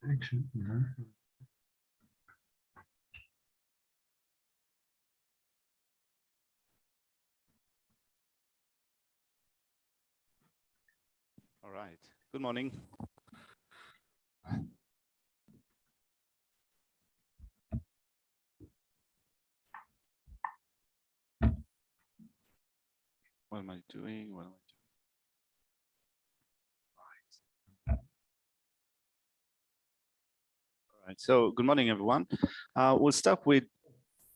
Action. All right. Good morning. What am I doing? What am I doing? All right. So good morning, everyone. We'll start with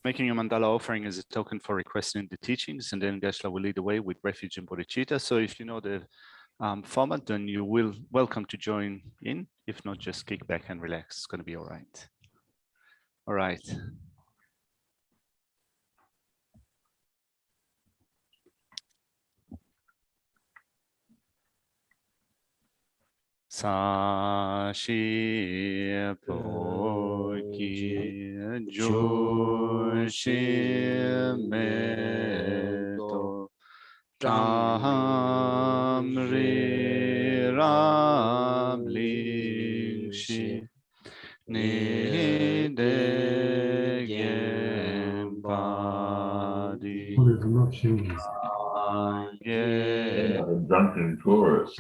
making a mandala offering as a token for requesting the teachings, and then Geshe will lead the way with refuge and bodhicitta. So if you know the format, then you will welcome to join in. If not, just kick back and relax. It's going to be all right. All right. Sashi poki joshi meto tamri ramlingshi nidegempadi. Oh, there's enough shoes. Drunken tourist.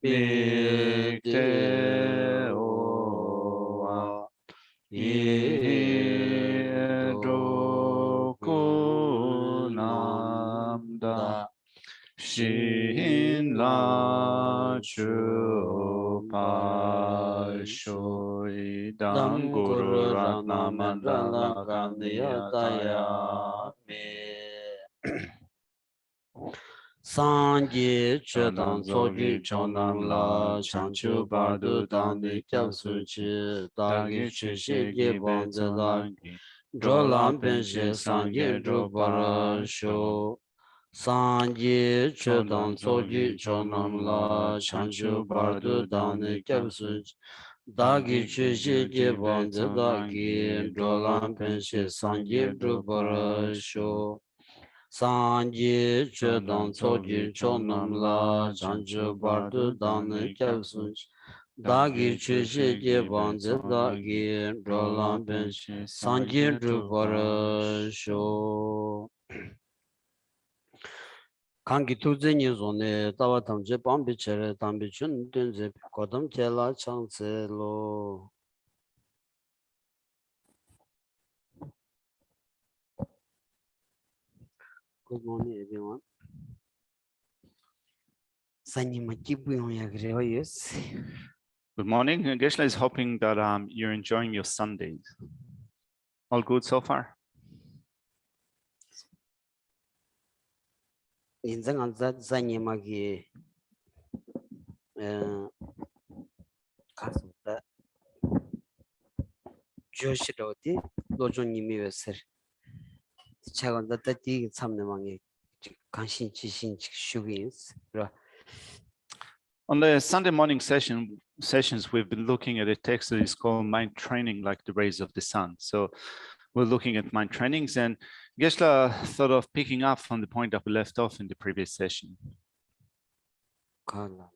Bikte owa yedokunamda shin la chupasho idam guru ratna mandala kandiyataya me. Sangye chedan sogi chonam la chanchu bardu dani kyabsu chi dagi chishi ge bonzela drolam penshi sangye drupara sho. Sangye chedan sogi chonam la chanchu bardu dani kyabsu chi dagi chishi ge bonzela drolam penshi sangye drupara sho. Sangye chedan sogi chonam la chanchu bardu dani kyabsu dagi chishi ge banze dagi drolam benshi sangye drupara sho. Kangi tuze nizone tawa tamche pambi chere tambi chun dunze kodam kela changse lo. Good morning, everyone. Good morning. Geshe is hoping that you're enjoying your Sundays. All good so far? On the Sunday morning sessions, we've been looking at a text that is called Mind Training Like the Rays of the Sun. So we're looking at mind trainings, and Geshe thought of picking up from the point that we left off in the previous session. So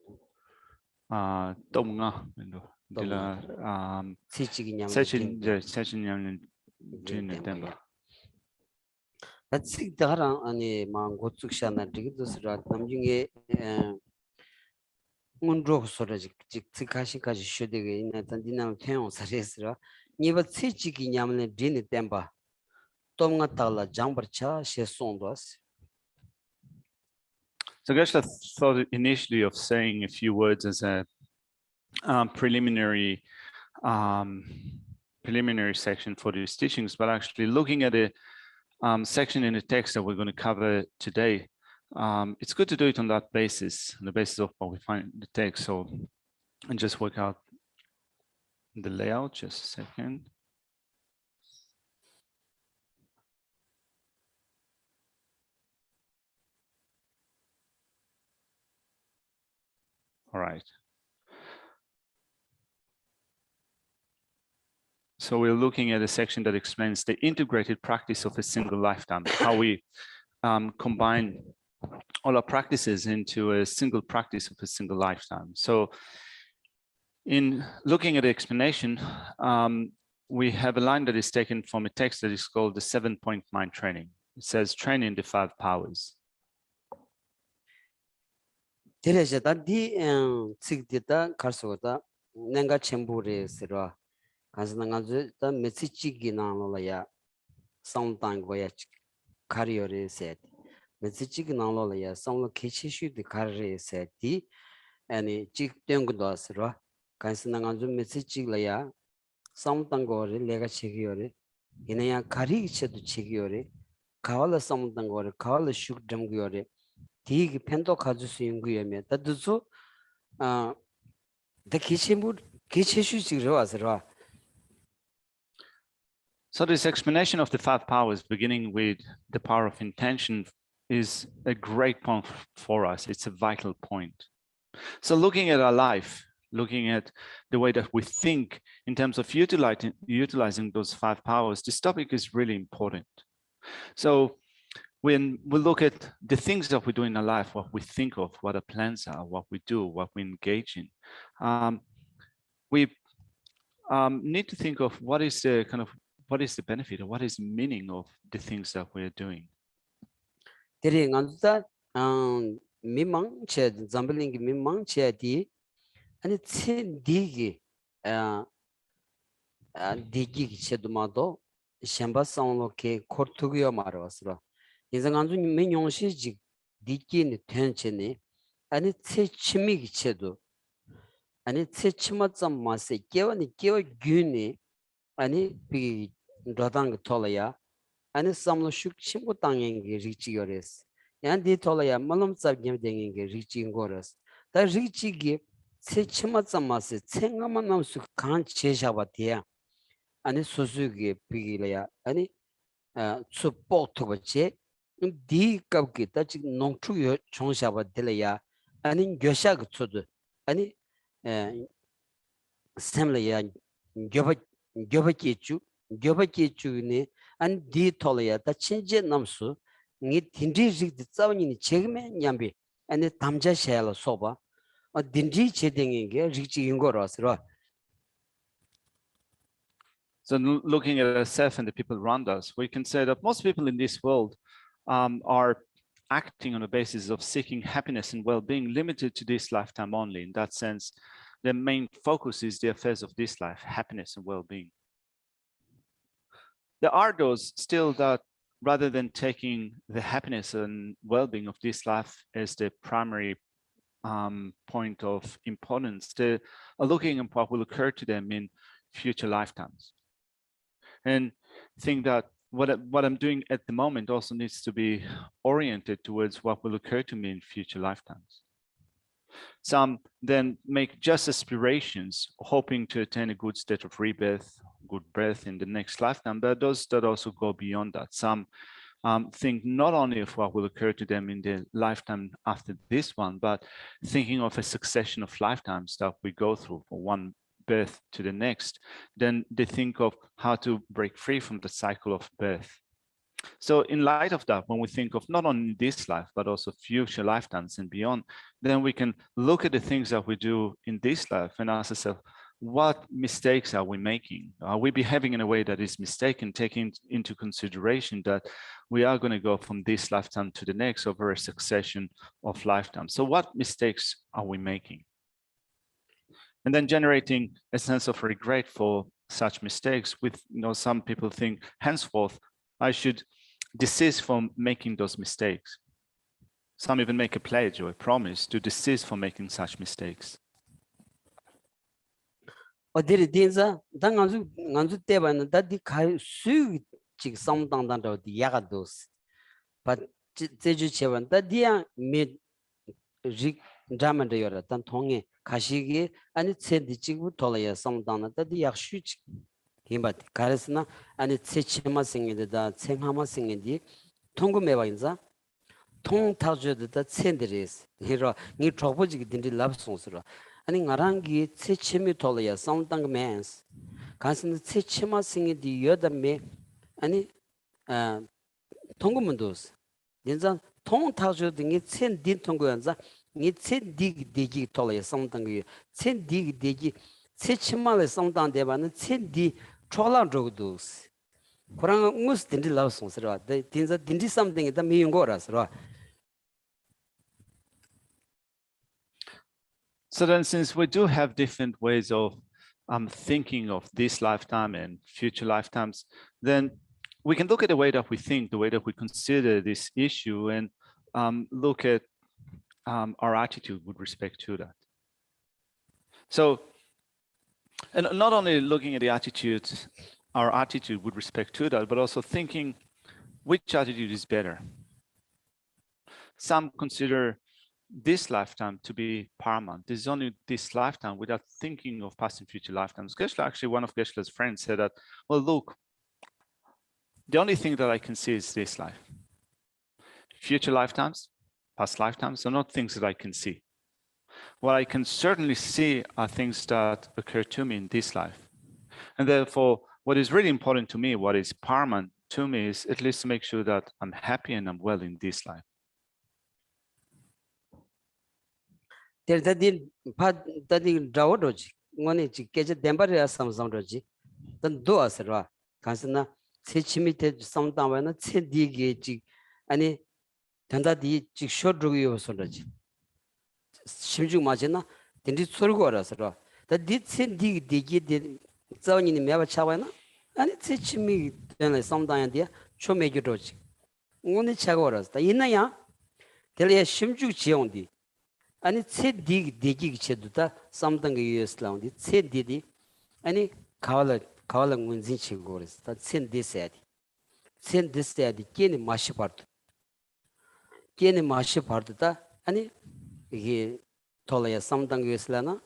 Geshe thought initially of saying a few words as a preliminary section for these teachings, but actually looking at a section in the text that we're going to cover today, it's good to do it on that basis, on the basis of what we find in the text. So, and just work out the layout. Just a second. All right. So we're looking at a section that explains the integrated practice of a single lifetime, how we combine all our practices into a single practice of a single lifetime. So In looking at the explanation, we have a line that is taken from a text that is called the 7-point mind training. It says, training the 5 powers. Teresa da di tsigdita karsoda nenga chembure sira kasna ngazu da metsichigi nangla ya samtang goya kariore set metsichigi nangla ya samlo kechishu de karre seti ani chik tengdo sira kasna ngazu metsichigla ya samtang gore lega chigiore inaya kari chedu chigiore kawala samtang gore kawala shuk damgiore 디기 펜도 가질 수 있는 거예요. 다도서 더 기체슈지로 와서라. So this explanation of the 5 powers, beginning with the power of intention, is a great point for us. It's a vital point. So looking at our life, looking at the way that we think in terms of utilizing those 5 powers, this topic is really important. So when we look at the things that we do in our life, what we think of, what our plans are, what we do, what we engage in, we need to think of what is the benefit or what is the meaning of the things that we're doing. 미망체 잠블링기 미망체디 아니 첸디기 디기 체도마도 샴바상로케 코르투기어 말았어. 인생안주 민용시직 디기니 텐체니 아니 체치미기 체도 아니 체치마점 마세 깨와니 깨와 균이 아니 비 도당 톨야 아니 삼로 슈침고 당행게 리치거레스 양디 톨야 말음잡 gemden게 리치인거레스 다 리치기 체치마점 마세 챙가만 남수 간 제샤바티야 아니 소수기 비기려야 아니 추포토버체 디 갑기 따지 농투 총샤바 들려야 아니 교샤가 쳐도 아니 샘려야 교바키주니 안 디톨야 다 친제 남수 니 딘디직 자원이 책임에 냠비 아니 담자샤라 소바 딘디 제댕이게 리치인거라서. So looking at ourselves and the people around us, we can say that most people in this world are acting on the basis of seeking happiness and well-being limited to this lifetime only. In that sense, their main focus is the affairs of this life, happiness and well-being. There are those still that rather than taking the happiness and well-being of this life as the primary point of importance, they are looking at what will occur to them in future lifetimes. And think that what I'm doing at the moment also needs to be oriented towards what will occur to me in future lifetimes. Some then make just aspirations, hoping to attain a good state of rebirth, good birth in the next lifetime, but those that also go beyond that. Some think not only of what will occur to them in the lifetime after this one, but thinking of a succession of lifetimes that we go through from one birth to the next. Then they think of how to break free from the cycle of birth. So in light of that, when we think of not only this life, but also future lifetimes and beyond, then we can look at the things that we do in this life and ask ourselves, what mistakes are we making? Are we behaving in a way that is mistaken, taking into consideration that we are going to go from this lifetime to the next over a succession of lifetimes? So what mistakes are we making? And then generating a sense of regret for such mistakes with, some people think, henceforth, I should desist from making those mistakes. Some even make a pledge or a promise to desist from making such mistakes. 어디를 딘자 당간주 때바는 다디 가이 수직 상당단도 야가도스 but 제주 제원 다디야 미직 자만데요라 단 통에 가시기 아니 쳔디직부 돌아야 상당나 다디 약슈직 김바티 가르스나 아니 쳔치마 생이다 쳔하마 생이디 통금해봐 인자 통타주다 쳔데리스 히로 니 트로포지기 딘디 랍송스로 아니 나랑기 쳔치미 돌아야 상당맨스 간신 쳔치마 생이디 여담메 아니 통금문도스 인자 통타주다 니 쳔딘 통고연자 니 쳔디기 되기 돌아야 상당기 쳔디기 되기 치치말에 성당 대바는 첸디 초랑 저도스 그랑 무스 딘디 라우송스라 딘자 딘디 something 다 미용거라스라. So then, since we do have different ways of thinking of this lifetime and future lifetimes, then we can look at the way that we think, the way that we consider this issue, and look at our attitude with respect to that. So, and not only looking at the attitude, our attitude with respect to that, but also thinking which attitude is better. Some consider this lifetime to be paramount. This is only this lifetime without thinking of past and future lifetimes. Geshe, actually, one of Geshe's friends said that, well, look, the only thing that I can see is this life. Future lifetimes, past lifetimes are not things that I can see. What I can certainly see are things that occur to me in this life. And therefore, what is really important to me, what is paramount to me, is at least to make sure that I'm happy and I'm well in this life. Tadi drawodoji ngone keje dembare samsamdoji dan do asra kansna chechimite samdamwana chedige ji ani 단다디 직쇼르고 요소르지 심중 맞잖아 딘디 소르고 알아서라 다디 첸디 디기 자원이니 매바 차와나 아니 체치미 되는 상당한데 초메기로지 오늘 차고 알았다 있나야 델리아 심중 지용디 아니 체디 디기 체도다 상당게 유스라운디 체디디 아니 가월 문진 치고 그랬다 첸디세디 깨니 마시 파르 깨니 마시 파르다 아니 이게 돌아야 상당 유스라나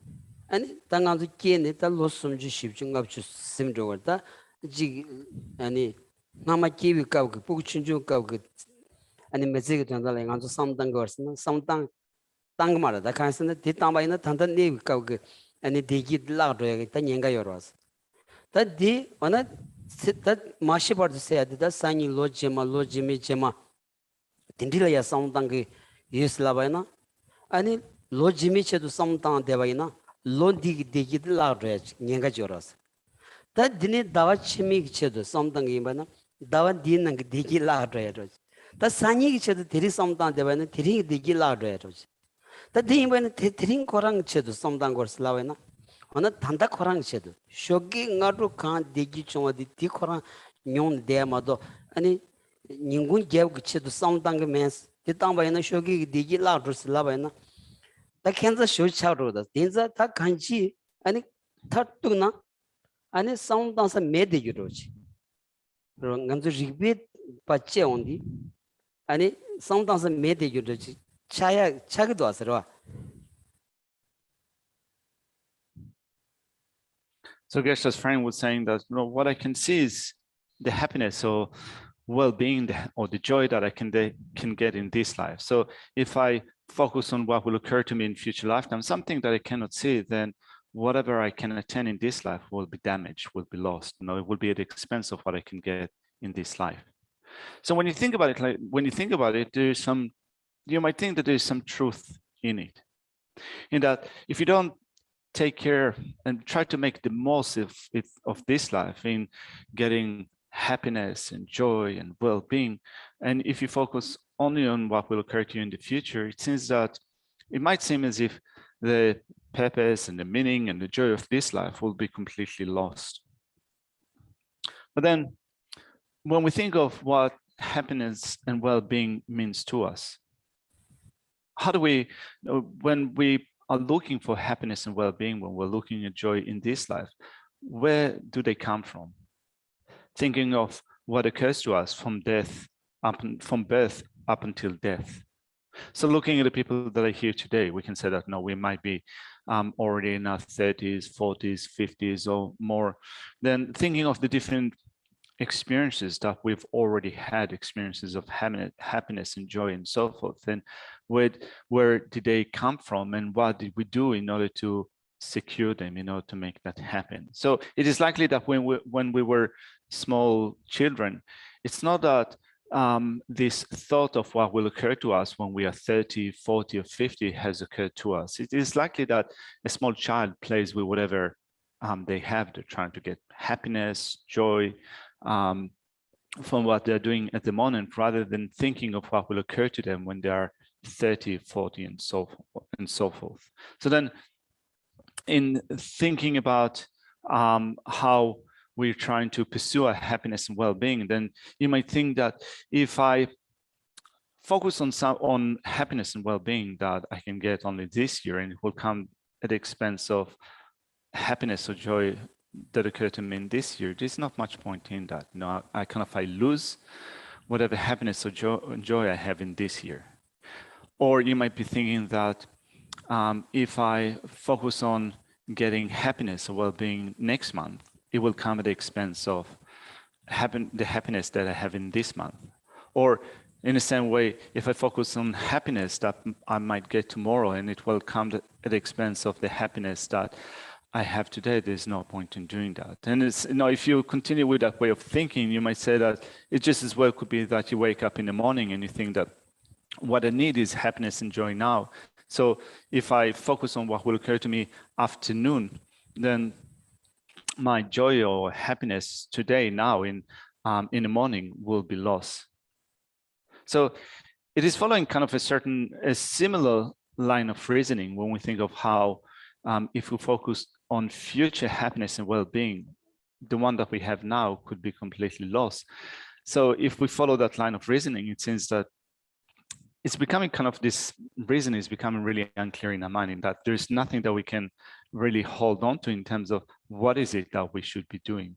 아니 당한도 깨니 다 로스움지 십중갑주 심조거다 지 아니 나마 기비 까고 북춘주 까고 아니 메시지 전달에 간도 상당 거스나 상당 땅 말하다 간선데 뒤땅바이나 단단 네 까고 아니 대기 라도야 다 년가 열어서 다디 어나 다 마시 버드세야 다 상이 로지미 제마 딘디라야 상당게 예슬라바이나 아니 로지미체도 상당 대바이나 론디 대기 라도야 년가 열어서 다 디네 다와 치미체도 상당게 이바나 다와 디는 게 대기 라도야 다 상이체도 데리 상당 대바이나 데리 대기 라도야 다 디이바나 데린 거랑 체도 상당 거슬라바이나 어느 단다 코랑 셔도 쇼기 ngaru 칸 대기 좀어디 디 코랑 뇽 대마도 아니 닝군 개고 치도 상당게 메스 디 땅바이나 쇼기 대기 라드스 라바이나 다 켄자 쇼차로다 딘자 다 간지 아니 타뚜나 아니 상당사 메데기로지 런간주 리빗 빠체 온디 아니 상당사 메데기로지 차기도 왔어요. So Geshe's friend was saying that, you know, what I can see is the happiness or well-being or the joy that I can get in this life. So if I focus on what will occur to me in future lifetime, something that I cannot see, then whatever I can attain in this life will be damaged, will be lost. You know, it will be at the expense of what I can get in this life. So when you think about it, there's some, you might think that there's some truth in it. In that, if you don't take care and try to make the most of this life in getting happiness and joy and well-being, and if you focus only on what will occur to you in the future, it seems that it might seem as if the purpose and the meaning and the joy of this life will be completely lost. But then when we think of what happiness and well-being means to us, how do we, when we are looking for happiness and well-being, when we're looking at joy in this life, where do they come from? Thinking of what occurs to us from birth up until death. So looking at the people that are here today, we can say that, no, we might be already in our 30s, 40s, 50s or more. Then thinking of the different experiences that we've already had, experiences of happiness and joy and so forth, and where did they come from and what did we do in order to secure them, in order to make that happen? So it is likely that when we were small children, it's not that this thought of what will occur to us when we are 30, 40 or 50 has occurred to us. It is likely that a small child plays with whatever they have. They're trying to get happiness, joy from what they're doing at the moment, rather than thinking of what will occur to them when they are 30, 40, and so forth. So then, in thinking about how we're trying to pursue our happiness and well-being, then you might think that if I focus on happiness and well-being that I can get only this year, and it will come at the expense of happiness or joy that occurred to me in this year, there's not much point in that. You know, I lose whatever happiness or joy I have in this year. Or you might be thinking that if I focus on getting happiness or well-being next month, it will come at the expense of the happiness that I have in this month. Or in the same way, if I focus on happiness that I might get tomorrow, and it will come at the expense of the happiness that I have today, there's no point in doing that. And it's, you know, if you continue with that way of thinking, you might say that it just as well could be that you wake up in the morning and you think that what I need is happiness and joy now. So if I focus on what will occur to me afternoon, then my joy or happiness today, now in the morning, will be lost. So it is following kind of a similar line of reasoning when we think of how if we focus on future happiness and well-being, the one that we have now could be completely lost. So if we follow that line of reasoning, it seems that it's becoming kind of, this reason is becoming really unclear in our mind, in that there's nothing that we can really hold on to in terms of what is it that we should be doing.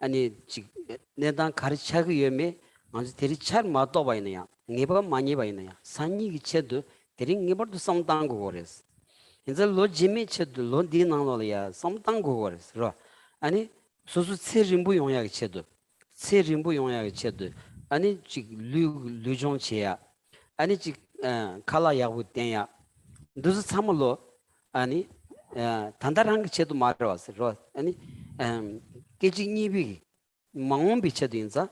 아니 내단 가르쳐그 위험에 아주 대리차 맞도 봐이네야. 네버 많이 봐이네야. 산이 기체도 대리 네버도 성당고 그랬어. 이제 로지미 체도 론디나로야 성당고 그랬어. 아니 소소 세림부 용약 체도 세림부 용약 체도 아니 지 류종체야. 아니 지 칼라야고 땡야. 두스 참을로 아니 단단한 게 체도 말아왔어. 아니 계직니비 망원 비쳐든자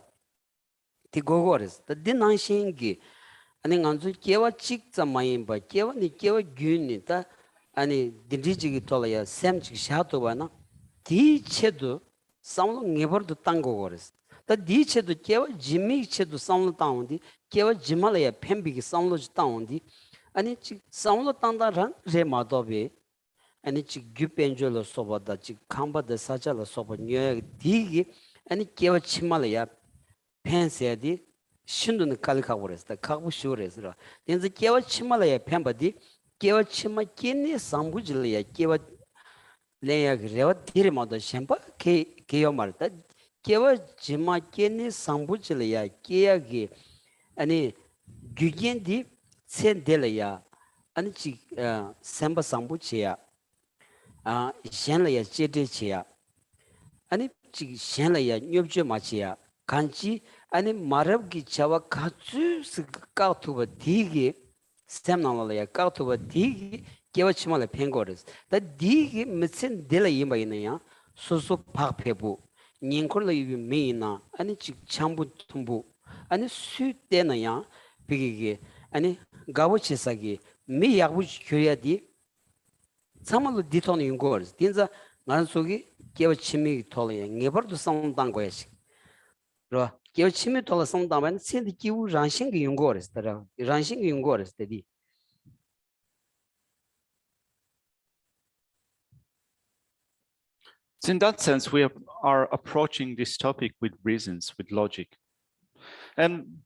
디고고레스 디난싱기 아니 간주 계와 직자 마임바 계와니 계와 균니다 아니 디디지기 돌아야 샘직 샤토바나 디체도 상로 네버도 땅고고레스 다 디체도 계와 지미체도 상로 땅온디 계와 지말야 펜비기 상로 땅온디 아니 직 상로 땅다랑 레마도베 아니 지 규펜줄로 소바다 지 캄바데 사자로 소바 녀 디기 아니 깨와 치말이야 펜세디 신도는 칼카고 그랬다 카고 쇼레스라 덴즈 깨와 치말이야 펜바디 깨와 치마 깨니 상부질이야 깨와 레야 그래와 디르마도 셴바 깨요 말다 깨와 지마 깨니 상부질이야 깨야기 아니 규겐디 센델이야 아니 지 셴바 상부치야 셴라야 제데치야 아니 지 셴라야 녀브제 마치야 간지 아니 마랍기 차와 카츠스 까투바 디기 스템나라야 까투바 디기 개와치말에 팽고르스 다 디기 미친 델라 이마이나야 소소 파페부 닌콜라 이비 메이나 아니 지 참부 tum부 아니 수때나야 비기게 아니 가보치사기 미 야부치 교야디 참말로 디톤이 인고르스 딘자 난속이 개와치미 톨이야 네버도 성당 거야시 로 개와치미 톨 성당만 신디 기우 란싱기 인고르스 따라 란싱기 인고르스 데디 So in that sense, we are approaching this topic with reasons, with logic. And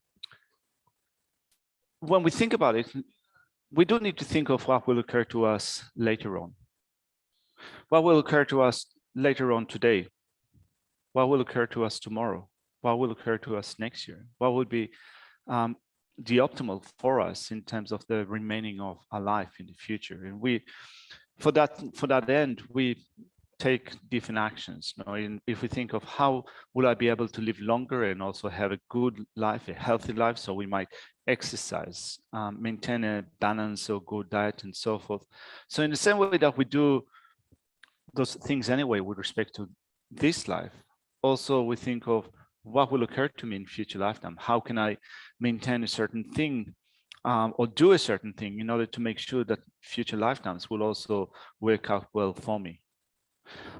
when we think about it, we do need to think of what will occur to us later on. What will occur to us later on today? What will occur to us tomorrow? What will occur to us next year? What would be the optimal for us in terms of the remaining of our life in the future? And we, for that end, we take different actions. If we think of how will I be able to live longer and also have a good life, a healthy life, so we might exercise, maintain a balance or good diet and so forth. So in the same way that we do those things anyway with respect to this life, also we think of what will occur to me in future lifetime. How can I maintain a certain thing or do a certain thing in order to make sure that future lifetimes will also work out well for me?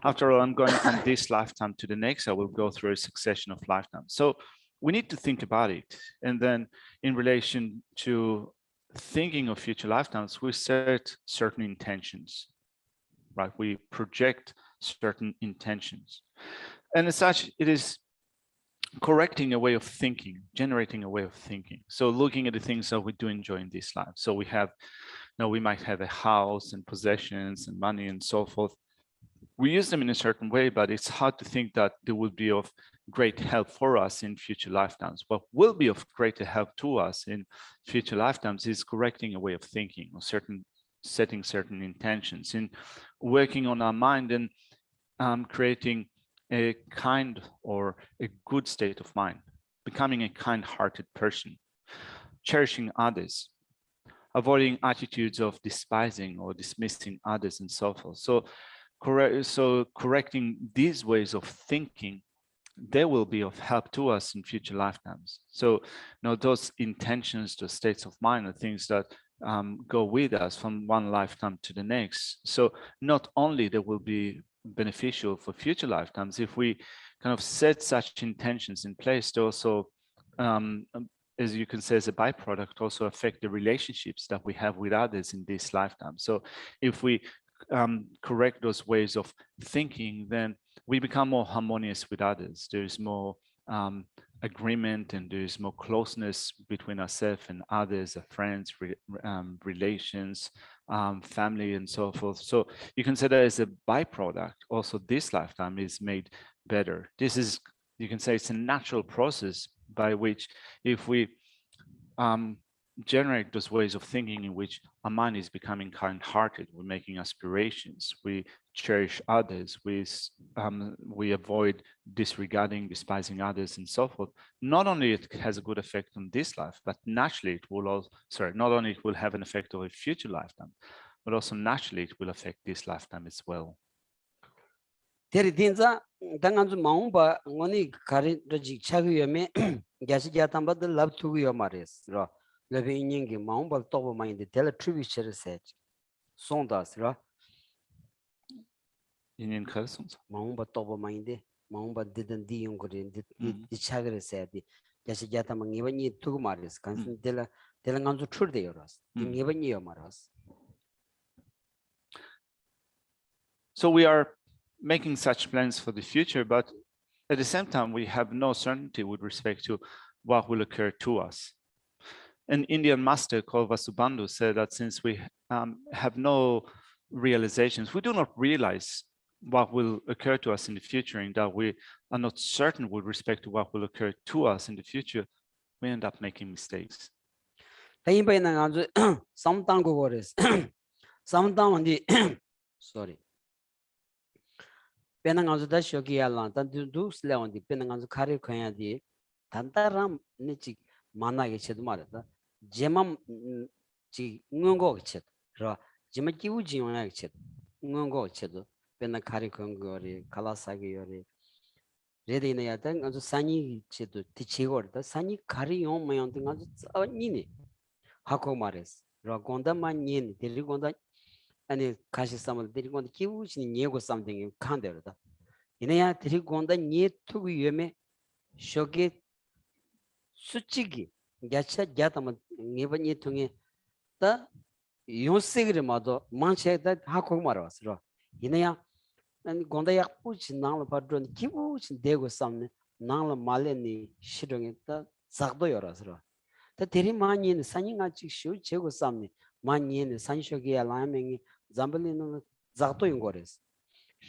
After all, I'm going from this lifetime to the next. I will go through a succession of lifetimes. So we need to think about it. And then in relation to thinking of future lifetimes, we set certain intentions, right? We project certain intentions. And as such, it is correcting a way of thinking, generating a way of thinking. So looking at the things that we do enjoy in this life. So we have, we might have a house and possessions and money and so forth. We use them in a certain way, but it's hard to think that they will be of great help for us in future lifetimes. What will be of greater help to us in future lifetimes is correcting a way of thinking, or setting certain intentions, in working on our mind and creating a kind or a good state of mind, becoming a kind-hearted person, cherishing others, avoiding attitudes of despising or dismissing others and so forth. So correcting these ways of thinking, they will be of help to us in future lifetimes. So those intentions, those states of mind are things that go with us from one lifetime to the next. So not only they will be beneficial for future lifetimes, if we kind of set such intentions in place, to also, as you can say, as a byproduct, also affect the relationships that we have with others in this lifetime. So if we correct those ways of thinking, then we become more harmonious with others. There's more agreement, and there's more closeness between ourselves and others, friends, relations, family, and so forth. So you can say that as a byproduct, also this lifetime is made better. This is, you can say, it's a natural process by which, if we generate those ways of thinking in which our mind is becoming kind-hearted, we're making aspirations, we cherish others, we avoid disregarding, despising others, and so forth. Not only it has a good effect on this life, but naturally it will also, not only it will have an effect on a future lifetime, but also naturally it will affect this lifetime as well. Teri dinza danganzu maungba ngoni kari rajik chagiyame Geshe jatamba the love to your mares ra lebe inyingi maungba tobo mainde tela tributary set sondas ra Indian customs. maungba tobo mainde maungba didn't di yunguri di chagre set Geshe jatamba ngiba ni tu mares kansin tela nganzu churde yoras di ngiba ni yomaras. So we are making such plans for the future, but at the same time, we have no certainty with respect to what will occur to us. An Indian master called Vasubandhu said that since we have no realizations, we do not realize what will occur to us in the future, and that we are not certain with respect to what will occur to us in the future, we end up making mistakes. Sorry. Penanganzu da shoki yalan tan du sleon di penanganzu kare khoya di tantaram ne chi mana ge ched mara da jemam chi ngongo ge ched ra jema ki u ji ona ge ched ngongo ge ched pena kare khongo re kala sa ge yore re de ne ya tan ngazu sani ched ti chi gor da sani kare yon ma yon ngazu ni ne hako mares ra gonda ma ni ne de gonda 아니 가시 삼을 데리고 온데 기우신 예고 something 칸데로다 이내야 데리고 온다 예 투구 위험에 쇼게 수치기 야차 야다만 예번이 통해 다 요세그를 마도 만체다 하고 말았어 이내야 아니 gonda 약부치 나를 받던 기우신 대고 삼네 나를 말레니 실용했다 작도 열어서 다 데리 많이는 산이같이 쇼 제고 삼네 많이는 산쇼게 알아맹이 Zambalino Zato Yungores.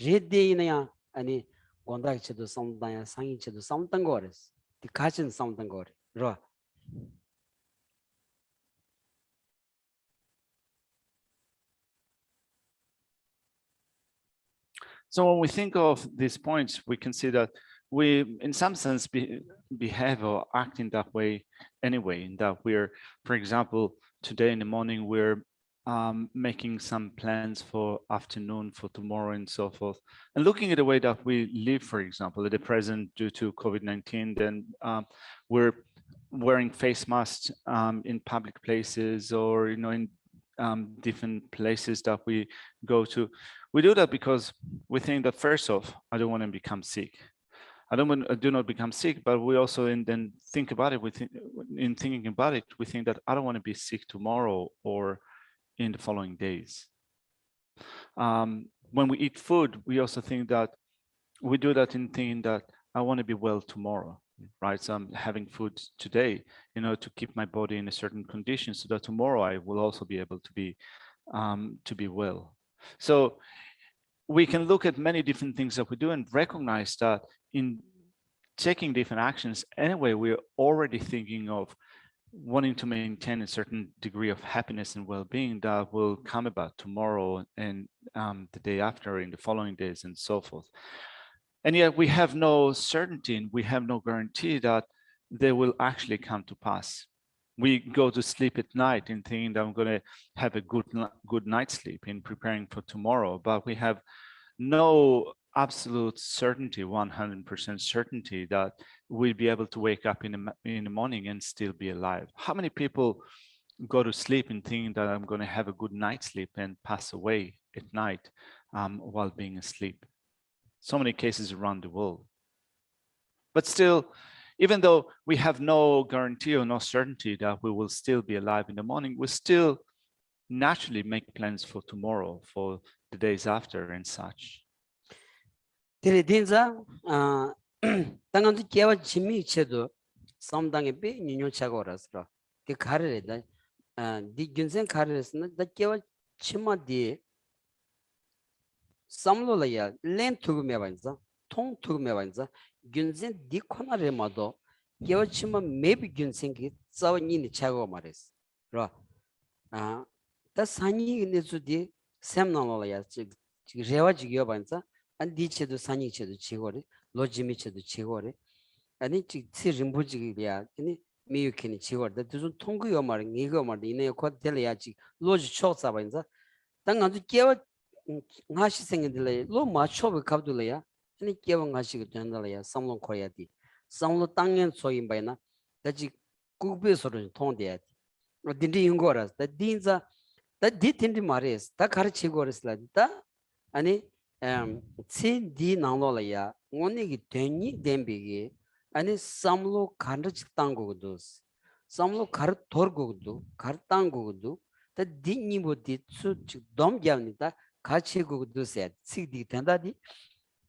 Redina ani Gondak to some Sangi to some Tangores. The Kachin some Tangore. Ra. So when we think of these points, we can see that we, in some sense, behave or act in that way anyway, in that we're, for example, today in the morning, we're making some plans for afternoon, for tomorrow, and so forth. And looking at the way that we live, for example, at the present due to COVID-19, then we're wearing face masks in public places, or in different places that we go to. We do that because we think that, first off, I don't want to become sick. I do not become sick, but we also then think about it. In thinking about it, we think that I don't want to be sick tomorrow or in the following days. When we eat food, we also think that we do that in thinking that I want to be well tomorrow, right? So I'm having food today, to keep my body in a certain condition, so that tomorrow I will also be able to be well. So we can look at many different things that we do and recognize that in taking different actions, anyway, we're already thinking of wanting to maintain a certain degree of happiness and well-being that will come about tomorrow and the day after, in the following days, and so forth. And yet we have no certainty and we have no guarantee that they will actually come to pass. We go to sleep at night and thinking that I'm going to have a good night's sleep in preparing for tomorrow, but we have no absolute certainty, 100% certainty, that we'll be able to wake up in the morning and still be alive. How many people go to sleep and thinking that I'm going to have a good night's sleep and pass away at night while being asleep? So many cases around the world. But still, even though we have no guarantee or no certainty that we will still be alive in the morning, we still naturally make plans for tomorrow, for the days after and such. Tiridinza, 당한테 깨와 짐이 쳐도 sam당에 배 니뇨 차고라서 그 가르래다 디 균생 가르랬으나 다 깨와 치마디 sam로라야 렌 투금에 반자 통 투금에 반자 균생 디 코나레마도 깨와 치마 메비 균생기 싸워니니 차고 말했어. 그러 다 산이 내주디 샘나로라야 지 레와지기어 반자 안디체도 산이체도 치고래 로지미체도 치고래 아니 지 림보지기야 아니 미유케니 치고래 두준 통구요 말은 이거 말이 이내 코텔야지 로지 초사반자 당한도 깨워 나시 생긴들래 로 마초베 갑둘래야 아니 깨워 나시가 된달래야 삼론 코야디 삼로 땅엔 소인바이나 다지 국배소로 통돼야 딘디 인고라 다 딘자 다 디틴디 마레스 다 가르치고르슬라다 아니 디 나로라야 오니기 되니 뎀비기 아니 삼로 간르직 땅고도스 삼로 가르 돌고도 가르 땅고도 다 디니보디 수 domgyavnita 가치고도 세 시디 된다디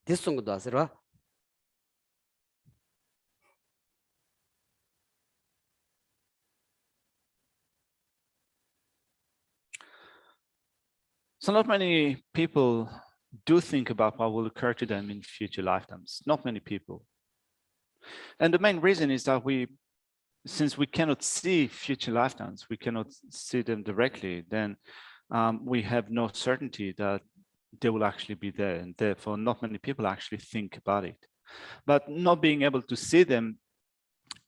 디송도 아스라 So not many people do think about what will occur to them in future lifetimes. Not many people. And the main reason is that since we cannot see future lifetimes, we cannot see them directly, then we have no certainty that they will actually be there. And therefore, not many people actually think about it. But not being able to see them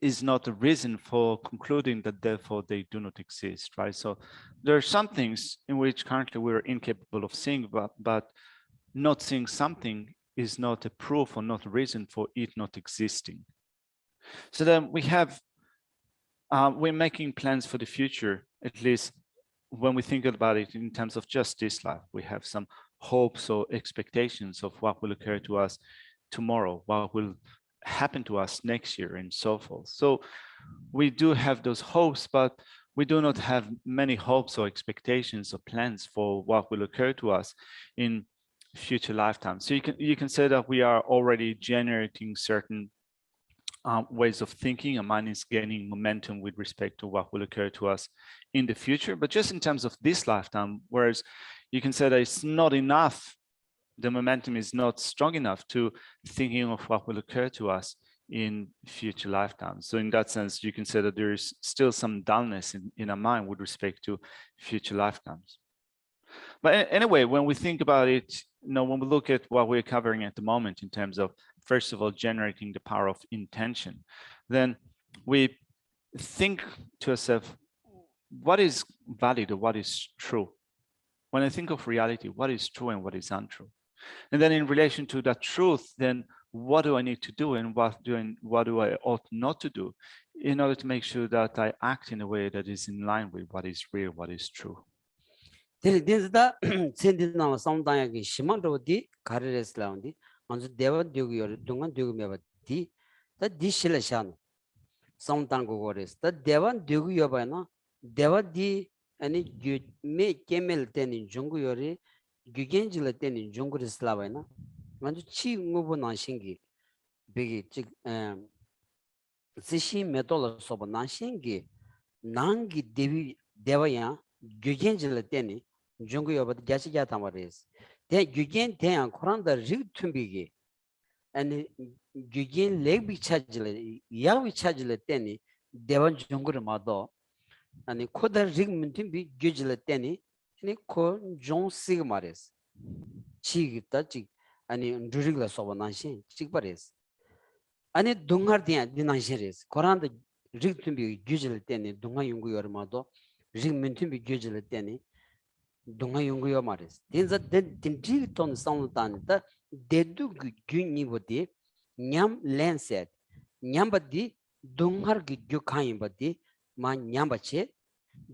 is not a reason for concluding that therefore they do not exist, right? So there are some things in which currently we're incapable of seeing, but not seeing something is not a proof or not a reason for it not existing. So then we're making plans for the future, at least when we think about it in terms of just this life. We have some hopes or expectations of what will occur to us tomorrow, what will happen to us next year, and so forth. So we do have those hopes, but we do not have many hopes or expectations or plans for what will occur to us in future lifetimes. So you can say that we are already generating certain ways of thinking. Our mind is gaining momentum with respect to what will occur to us in the future, but just in terms of this lifetime, whereas you can say that it's not enough, the momentum is not strong enough to thinking of what will occur to us in future lifetimes. So in that sense, you can say that there is still some dullness in our mind with respect to future lifetimes. But anyway, when we think about it, when we look at what we're covering at the moment in terms of, first of all, generating the power of intention, then we think to ourselves, what is valid or what is true? When I think of reality, what is true and what is untrue? And then in relation to that truth, then what do I need to do and what do I ought not to do in order to make sure that I act in a way that is in line with what is real, what is true? 딜딘스다 센디나 상당하게 심한도디 가르레스라운디 먼저 대화 되고요 동안 되고 매바디 다 디실레샤노 상당고 거레스 다 대화 되고요 바나 대화디 아니 메 케멜 때니 중고요리 규겐질 때니 중고레스라바나 먼저 치무보 나신기 베기 즉 지시 메돌로 소보 나신기 난기 대화야 규겐질 때니 중국 여버 자시자 담아레스 대 규겐 대한 코란다 리투비기 아니 규겐 레비 차질레 야위 차질레 때니 대원 중국을 마도 아니 코다 릭문팀비 규질레 때니 아니 코 존시그 마레스 치기다 치 아니 드릭라 소바나시 치바레스 아니 동하르디야 디나시레스 코란다 릭투비 규질레 때니 동하 연구 여마도 릭문팀비 규질레 때니 동아 연구요 말이스. 딘자 딘지 톤 상단다 데두 규니보디 냠 렌셋 냠바디 동하르기 규카임바디 마 냠바체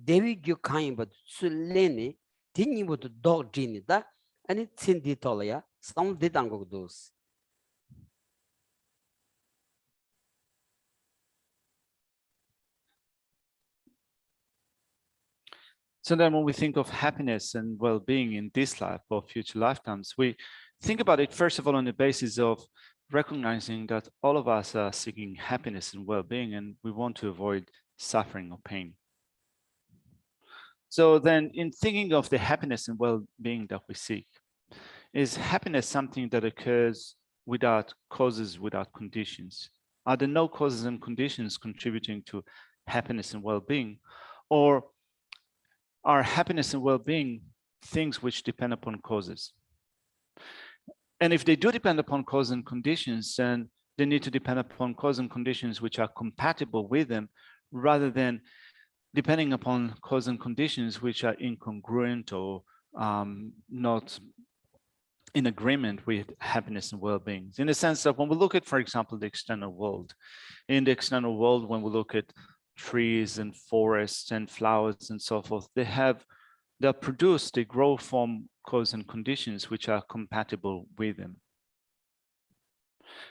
데비 규카임바디 술레니 딘니보도 도진이다 아니 틴디톨야 상디당고도스. So then when we think of happiness and well-being in this life or future lifetimes, we think about it, first of all, on the basis of recognizing that all of us are seeking happiness and well-being, and we want to avoid suffering or pain. So then in thinking of the happiness and well-being that we seek, is happiness something that occurs without causes, without conditions? Are there no causes and conditions contributing to happiness and well-being? Or are happiness and well-being things which depend upon causes? And if they do depend upon cause and conditions, then they need to depend upon cause and conditions which are compatible with them, rather than depending upon cause and conditions which are incongruent or not in agreement with happiness and well-being. In the sense that when we look at, for example, the external world, in the external world, when we look at trees and forests and flowers and so forth, they're produced, they grow from cause and conditions which are compatible with them.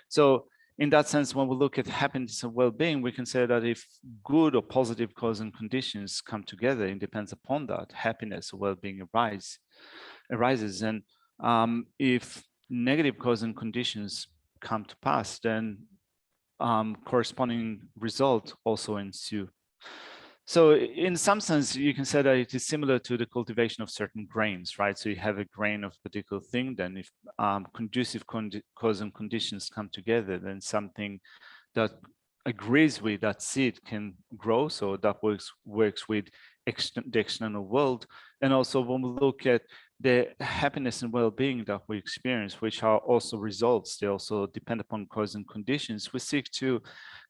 So in that sense, when we look at happiness and well-being, we can say that if good or positive cause and conditions come together, it depends upon that, happiness or well-being arises. And if negative cause and conditions come to pass, then corresponding result also ensue. So in some sense, you can say that it is similar to the cultivation of certain grains, right? So you have a grain of a particular thing, then if conducive cause and conditions come together, then something that agrees with that seed can grow. So that works with the external world. And also when we look at the happiness and well-being that we experience, which are also results, they also depend upon cause and conditions. We seek to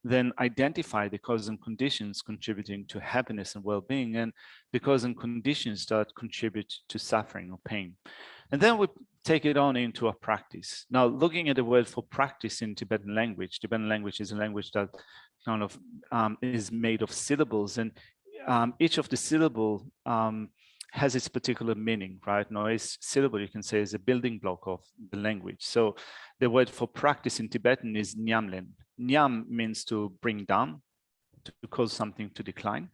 then identify the cause and conditions contributing to happiness and well-being, and the cause and conditions that contribute to suffering or pain. And then we take it on into a practice. Now, looking at the word for practice in Tibetan language is a language that kind of is made of syllables, and each of the syllable has its particular meaning, right? Now, each syllable, you can say, is a building block of the language. So the word for practice in Tibetan is nyamlen. Nyam means to bring down, to cause something to decline.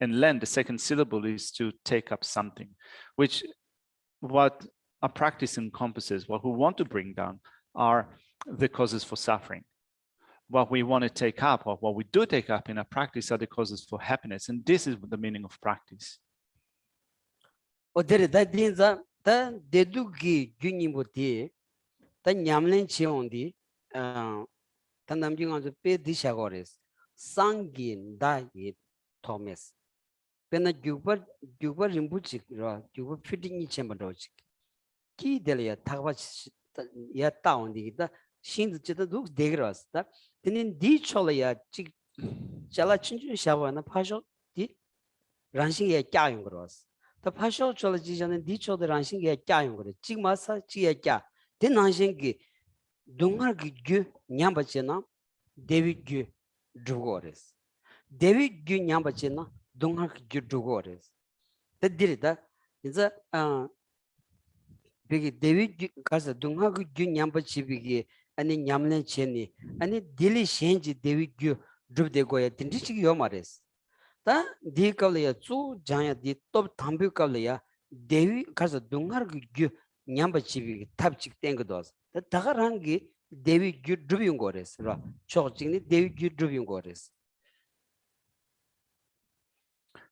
And len, the second syllable, is to take up something, which what a practice encompasses. What we want to bring down are the causes for suffering. What we want to take up, or what we do take up in a practice, are the causes for happiness. And this is the meaning of practice. 어데레 다 딘자 다 데두기 균이모티 다 냠len 치온디 다 남중앙서 페디샤고레스 상긴 다이 토메스 pena gyubar rimbuchik ra gyubar fitting ni chemba dojik ki delia thagwa ya taon digita shin chita duk degras ta tinin di chola ya chik chala chinchu shawa na phasho di ransing ya kya yung gros ta phasho chola ji jane di chola ransing ya kya yung gros chik masa chi ya kya tin nansing ki dungar gi gyu nyamba chena devi gyu drugores devi gyu nyamba chena dungar gi gyu drugores ta dirita inza bigi devi kasa dunga gu gyu nyamba chibigi ani nyamlen cheni ani dili shenji devi gyu drupde goya dindi chigi yomares ta di kawla ya tsu janya di top thambi kawla ya devi kasa dunga gu gyu nyamba chibigi tab chik tenga dos ta daga rangi devi gyu drup yung gores ra chok chigni devi gyu drup yung gores.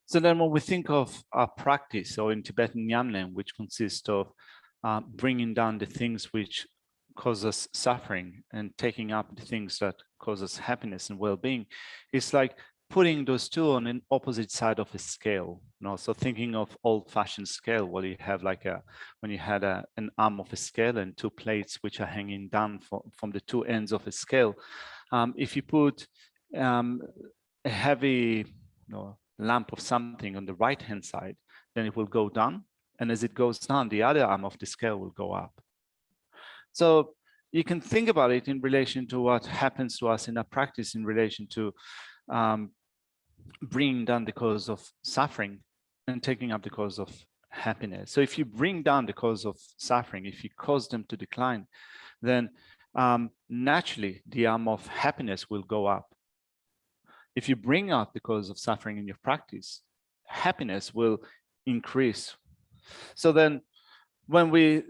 So then when we think of our practice, or in Tibetan Nyamlen, which consists of bringing down the things which cause us suffering and taking up the things that cause us happiness and well-being, it's like putting those two on an opposite side of a scale. So thinking of old-fashioned scale, where you have like when you had an arm of a scale and two plates which are hanging down from the two ends of a scale. If you put a heavy lamp of something on the right hand side, then it will go down, and as it goes down, the other arm of the scale will go up. So you can think about it in relation to what happens to us in our practice in relation to bringing down the cause of suffering and taking up the cause of happiness. So if you bring down the cause of suffering, if you cause them to decline, then naturally the arm of happiness will go up. If you bring up the cause of suffering in your practice, happiness will increase. So then when we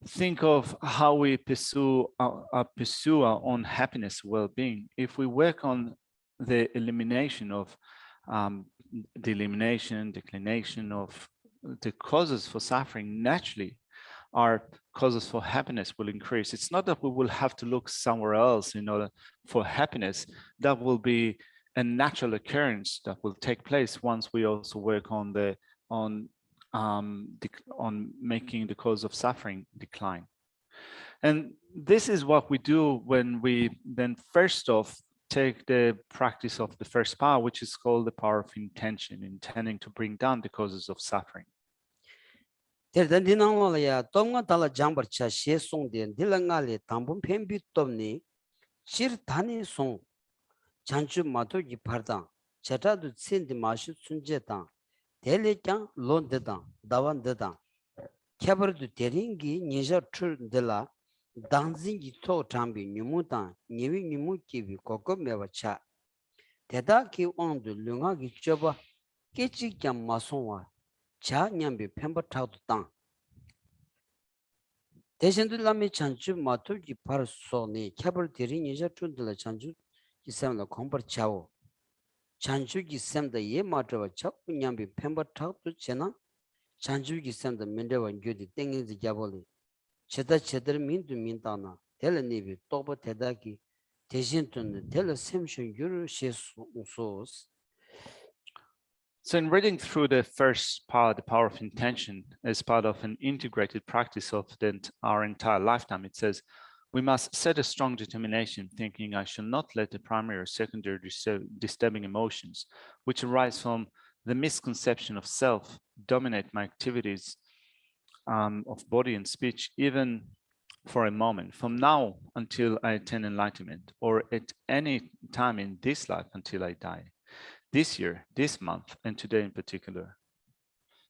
think of how we pursue our own happiness, well-being, if we work on the elimination of declination of the causes for suffering, naturally our causes for happiness will increase. It's not that we will have to look somewhere else in order for happiness. That will be a natural occurrence that will take place once we also work on making the cause of suffering decline. And this is what we do when we then first off take the practice of the first power, which is called the power of intention, intending to bring down the causes of suffering. chanchu mato gi pardang chata du tsin di mashu sunje tang tele kyang lon de dang dawan de dang kyabar du teringi ninja chur de la dangzin gi to chambi nyumu tang nyewi nyumu ki bi koko mewa cha teda ki on du lunga gi choba kechi kyang masongwa cha nyambi pemba thak du tang 대신도 남미 chanchu mato gi par so ni kyabar teri ninja chur de la chanchu 기semla 공부 차오 chanchu 기sem다 예 마트와 자꾸 냠비 펜버 탁도 제나 chanchu 기sem다 민데와 교디 땡이지 잡올리 제대로 민도 민다나 텔레니비 또버 대다기 대신 돈 텔레 셈션 유르 셰소스. So in reading through the first part, the power of intention, as part of an integrated practice of our entire lifetime, it says, we must set a strong determination, thinking I shall not let the primary or secondary disturbing emotions, which arise from the misconception of self, dominate my activities of body and speech, even for a moment, from now until I attain enlightenment, or at any time in this life until I die, this year, this month, and today in particular.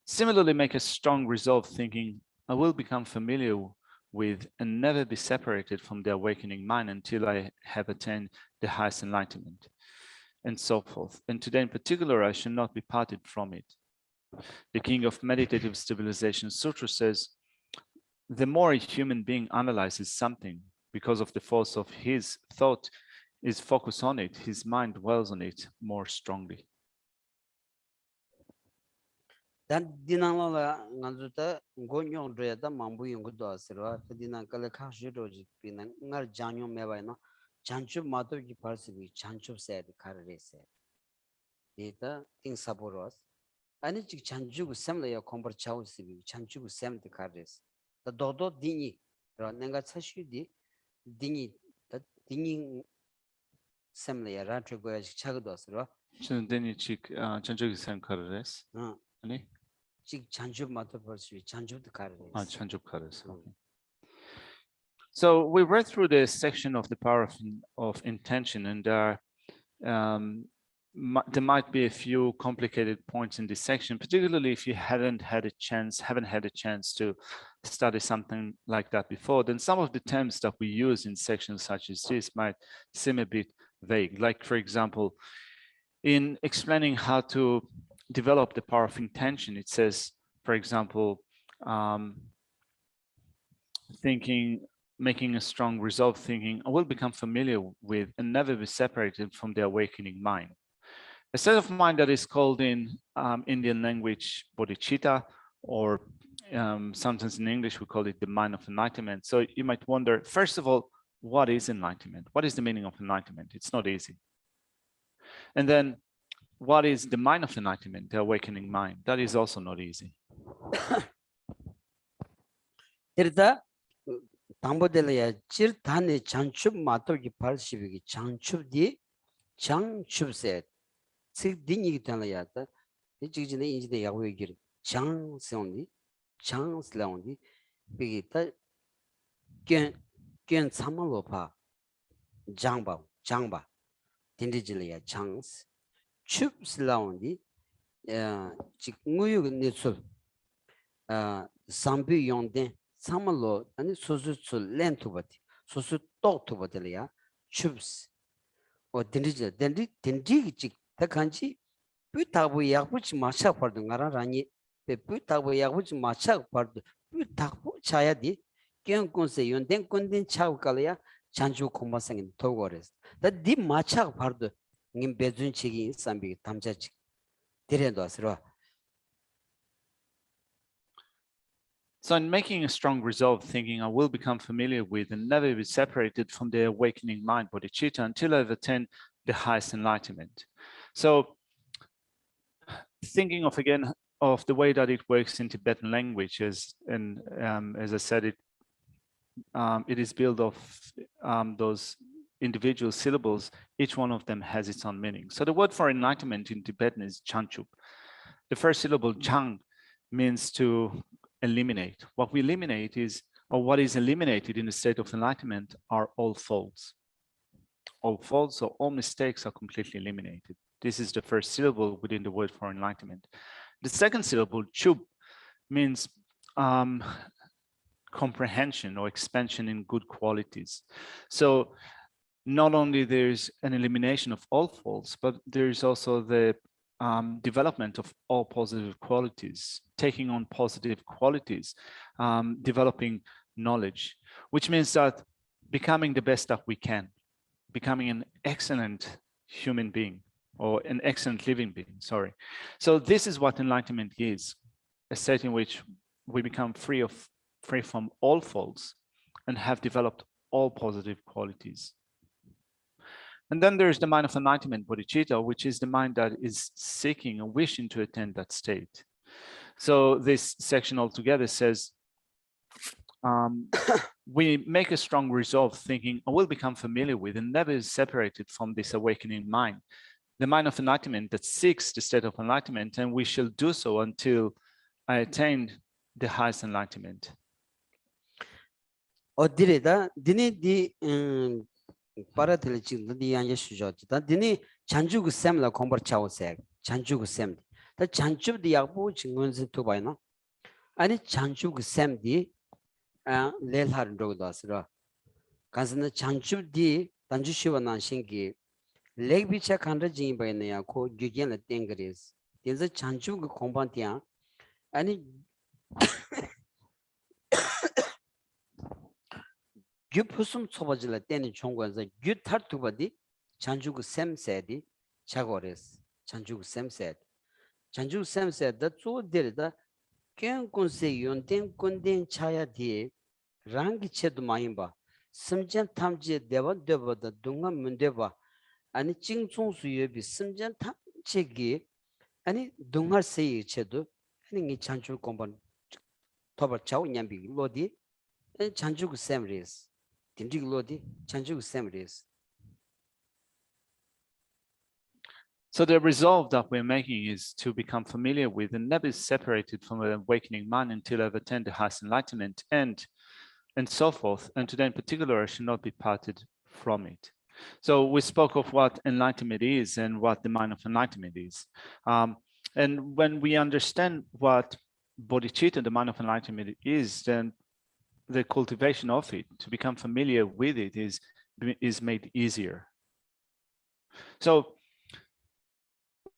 Similarly, make a strong resolve, thinking I will become familiar with and never be separated from the awakening mind until I have attained the highest enlightenment, and so forth. And today in particular, I shall not be parted from it. The King of Meditative Stabilization Sutra says, the more a human being analyzes something, because of the force of his thought is focused on it, his mind dwells on it more strongly. Dan dinangla nganzuta ngonyong dreda mambu yong do asirwa dinang kala kha shiro ji pinang ngar janyo mewa no chanchu mato gi parsi bi chanchu se de karre se eta ting saboros 아니 지 잔주고 샘래야 콤버 차우스비 잔주고 샘드 카레스 더 도도 디니 라 내가 사슈디 디니 더 디니 샘래야 라트고야 차거도스로 then 전적이 생각하레스. 아니? 지 잔주 마터 버스 잔주도 카레스 전적 카레스. So we read through this section of the power of intention, and there might be a few complicated points in this section, particularly if you haven't had a chance to study something like that before. Then some of the terms that we use in sections such as this might seem a bit vague. Like, for example, in explaining how to develop the power of intention, it says, for example, making a strong resolve, thinking, I will become familiar with and never be separated from the awakening mind. A state of mind that is called in Indian language bodhicitta, or sometimes in English we call it the mind of enlightenment. So you might wonder, first of all, what is enlightenment? What is the meaning of enlightenment? It's not easy. And then, what is the mind of enlightenment, the awakening mind? That is also not easy. 당보델이야 질단의 장축 마토기 80이 장축디 장축세 즉 달라야다 이직진의 인지대 야구 얘기를 장세온디 장슬라온디 비기다 견 참말로파 장바 딘디질이야 장스 춥슬라온디 즉 무유 니술 삼비 용된 사물로 아니 소수출 렌투바티 소수 똑투바들이야 춥스 딘디지 대간지 뿌타부 약부지 마차 버든 가라라니 뿌타부 약부지 마차 버든 뿌타부 차야디 견콘세 연된 건된 차우깔이야 잔주 공마생인 도거레스 다디 마차 버든 님 배준치기 삼비 담자지 데려도 왔으러. So in making a strong resolve, thinking I will become familiar with and never be separated from the awakening mind, bodhicitta, until I attain the highest enlightenment. So thinking of again of the way that it works in Tibetan languages, and as I said, it is built of those individual syllables. Each one of them has its own meaning. So the word for enlightenment in Tibetan is chanchup. The first syllable chang means to eliminate. What we eliminate is, or what is eliminated in the state of enlightenment, are all faults. All faults or all mistakes are completely eliminated. This is the first syllable within the word for enlightenment. The second syllable, chub, means comprehension or expansion in good qualities. So not only there's an elimination of all faults, but there's also the development of all positive qualities, taking on positive qualities, developing knowledge, which means that becoming the best that we can, becoming an excellent human being or an excellent living being, sorry. So this is what enlightenment is, a state in which we become free from all faults and have developed all positive qualities. And then there's the mind of enlightenment, bodhicitta, which is the mind that is seeking and wishing to attain that state. So this section altogether says, we make a strong resolve thinking, I will become familiar with and never is separated from this awakening mind, the mind of enlightenment that seeks the state of enlightenment, and we shall do so until I attain the highest enlightenment. 어디래다 디니 바라들 지금 디안제 수저다 디니 잔주고 샘라 공버 차오세 잔주고 샘 다 잔주디 약부 증언스 투바이나 아니 잔주고 샘디 레일하르도다스라 가스나 잔주디 단주시와난 신기 레비차 칸르 지바이나야 코 규겐라 땡그리스 딘즈 잔주고 공반티야 아니 규푸숨 초바질라 때는 총관서 규타투바디 잔주고 샘세디 차고레스 잔주고 샘세디 잔주고 샘세다 쪼데르다 kenkunse yonten kunden chaya di rangi chedu mayimba simjan tamje deva deva da dunga mundeba ani chingchong suye bi simjan tamche gi 아니 동할 세이 체도 아니 이 찬주 공번 토벌 차오 냠비 로디 찬주 셈리스 딘지 로디 찬주 셈리스. So the resolve that we're making is to become familiar with and never separated from an awakening mind until I've attained the highest enlightenment and so forth. And today in particular, I should not be parted from it. So we spoke of what enlightenment is and what the mind of enlightenment is. And when we understand what bodhicitta, the mind of enlightenment is, then the cultivation of it, to become familiar with it, is made easier. So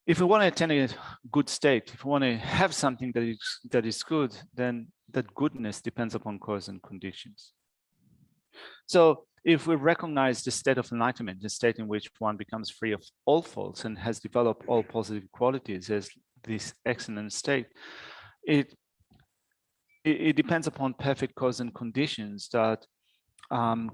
if we want to attain a good state, if we want to have something that is good, then that goodness depends upon cause and conditions. So if we recognize the state of enlightenment, the state in which one becomes free of all faults and has developed all positive qualities as this excellent state, it depends upon perfect cause and conditions that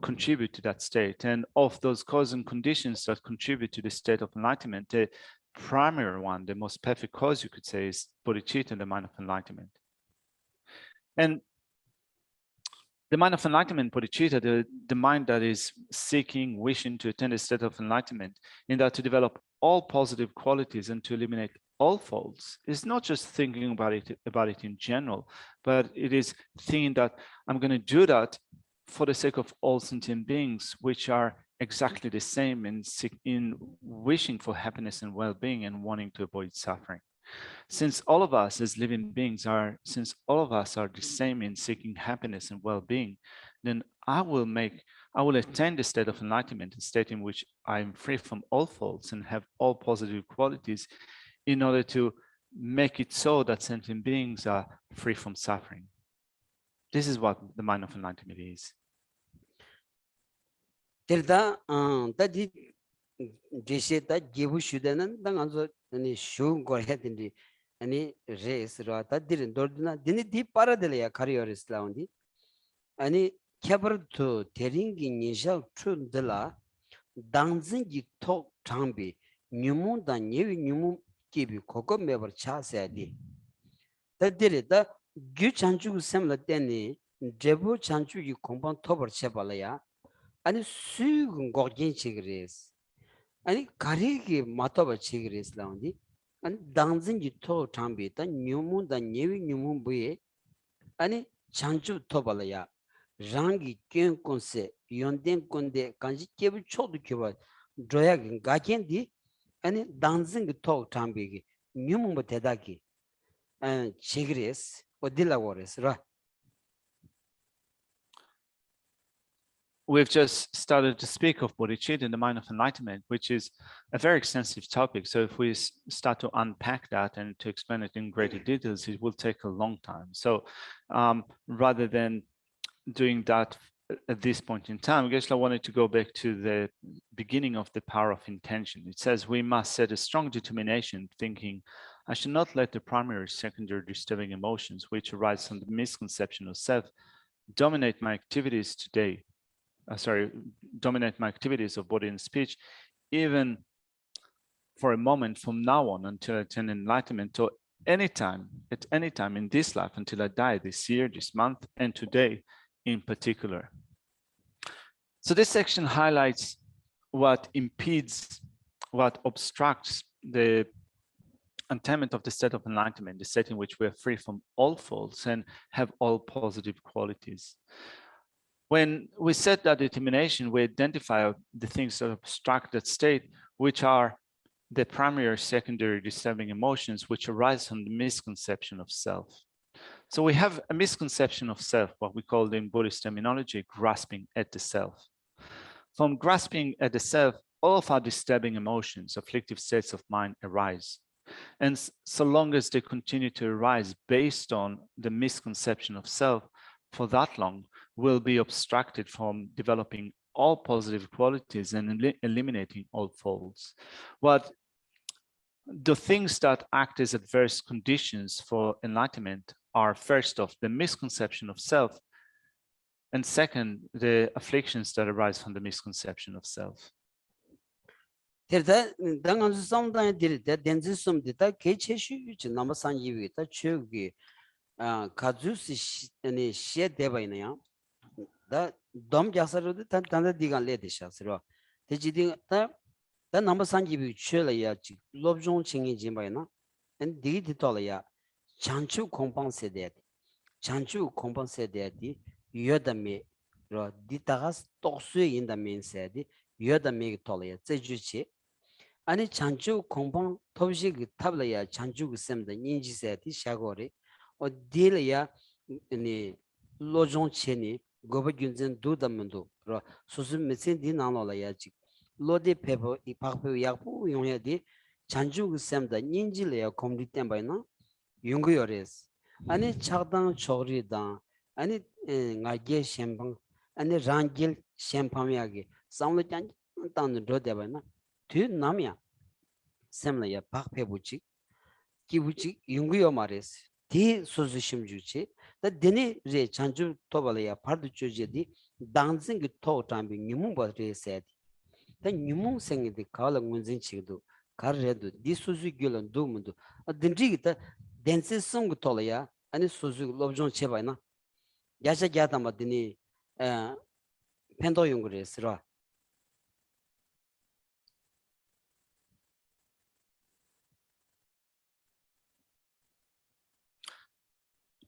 contribute to that state. And of those cause and conditions that contribute to the state of enlightenment, the primary one, the most perfect cause, you could say, is bodhicitta, the mind of enlightenment. And the mind of enlightenment, bodhicitta, the mind that is seeking, wishing to attain a state of enlightenment, in that to develop all positive qualities and to eliminate all faults, is not just thinking about it in general, but it is thinking that I'm going to do that for the sake of all sentient beings, which are exactly the same in wishing for happiness and well-being and wanting to avoid suffering. Since all of us as living beings are the same in seeking happiness and well-being, then I will attain the state of enlightenment, a state in which I am free from all faults and have all positive qualities, in order to make it so that sentient beings are free from suffering. This is what the mind of enlightenment is. 들다 다디 제시다 기부 슈데는 당한서 아니 쉬운 걸 했든지 아니 레스라 다디는 돌드나 디니 디 파라들이야 카리어리스 라운디 아니 캬버도 데링기 니샬 춘들라 당진기 톡 장비 뉴문다 니위 뉴문 기비 고거 매버 차세디 다디르다 규 찬주 셈라 때니 제부 찬주기 공방 토버 쳐발이야 아니 수익은 거긴 치그레스 아니 가리기 맞다바 치그레스 라운디 아니 당진지 토 장비다 뉴문다 니위 뉴문 부에 아니 찬주 토발이야 랑기 켄콘세 연덴 콘데 간지 케브 초도 케바 조야긴 가켄디 아니 당진기 토 장비기 뉴문부 대다기 치그레스 어딜라고레스라. We've just started to speak of bodhicitta and the mind of enlightenment, which is a very extensive topic. So if we start to unpack that and to explain it in greater details, it will take a long time. So rather than doing that at this point in time, Geshe wanted to go back to the beginning of the power of intention. It says we must set a strong determination, thinking, I should not let the primary, secondary disturbing emotions, which arise from the misconception of self, dominate my activities today. Dominate my activities of body and speech, even for a moment from now on until I attain enlightenment, or at any time in this life until I die, this year, this month, and today in particular. So this section highlights what impedes, what obstructs the attainment of the state of enlightenment, the state in which we are free from all faults and have all positive qualities. When we set that determination, we identify the things that obstruct that state, which are the primary or secondary disturbing emotions, which arise from the misconception of self. So we have a misconception of self, what we call in Buddhist terminology, grasping at the self. From grasping at the self, all of our disturbing emotions, afflictive states of mind arise. And so long as they continue to arise based on the misconception of self, for that long, will be obstructed from developing all positive qualities and eliminating all faults. What the things that act as adverse conditions for enlightenment are, first off, the misconception of self, and second, the afflictions that arise from the misconception of self. Terda dangan samdan dirida denzi sumdita kecheshi uchi namasan yiwi ta chugi kazusi ani she debayna ya da dom jasaru ta tanda digan le desha sirwa tejidi ta namasan yiwi chula ya chi lobjong chingi jimbayna and digi tola ya chanchu kompang sede chanchu kompang sede di yodame ro di tagas toksu inda men sede yodame tola ya zejuchi 아니 chanchu 공방 톱식 탑라야 chanchu sem다 인지세티 샤고리 어딜야 아니 로종 체니 고버균전 두담문도 로 수수 메신 디나노라야 지 로디 페보 이파페 약부 용야디 chanchu 셈다 인지래야 콤디 템바이나 용구요레스 아니 차당 초리다 아니 나게 셴방 아니 랑길 셴파미야게 상로짠 땅도 도대바나 뒤 남이야 샘라야 박페부치 기부치 용구요 말레스 디 소즈심주치 다 데니 제 찬주 토발야 파르드 조제디 당징기 토tambi 뉴문바레세 다 뉴문 생이디 칼라 문진치도 가르레도 디 소즈 gyolon 도문도 딘지기다 덴세 송고 토라야 아니 소즈 롭존 체바이나 야자 갸다마 디니 펜도 용구레스라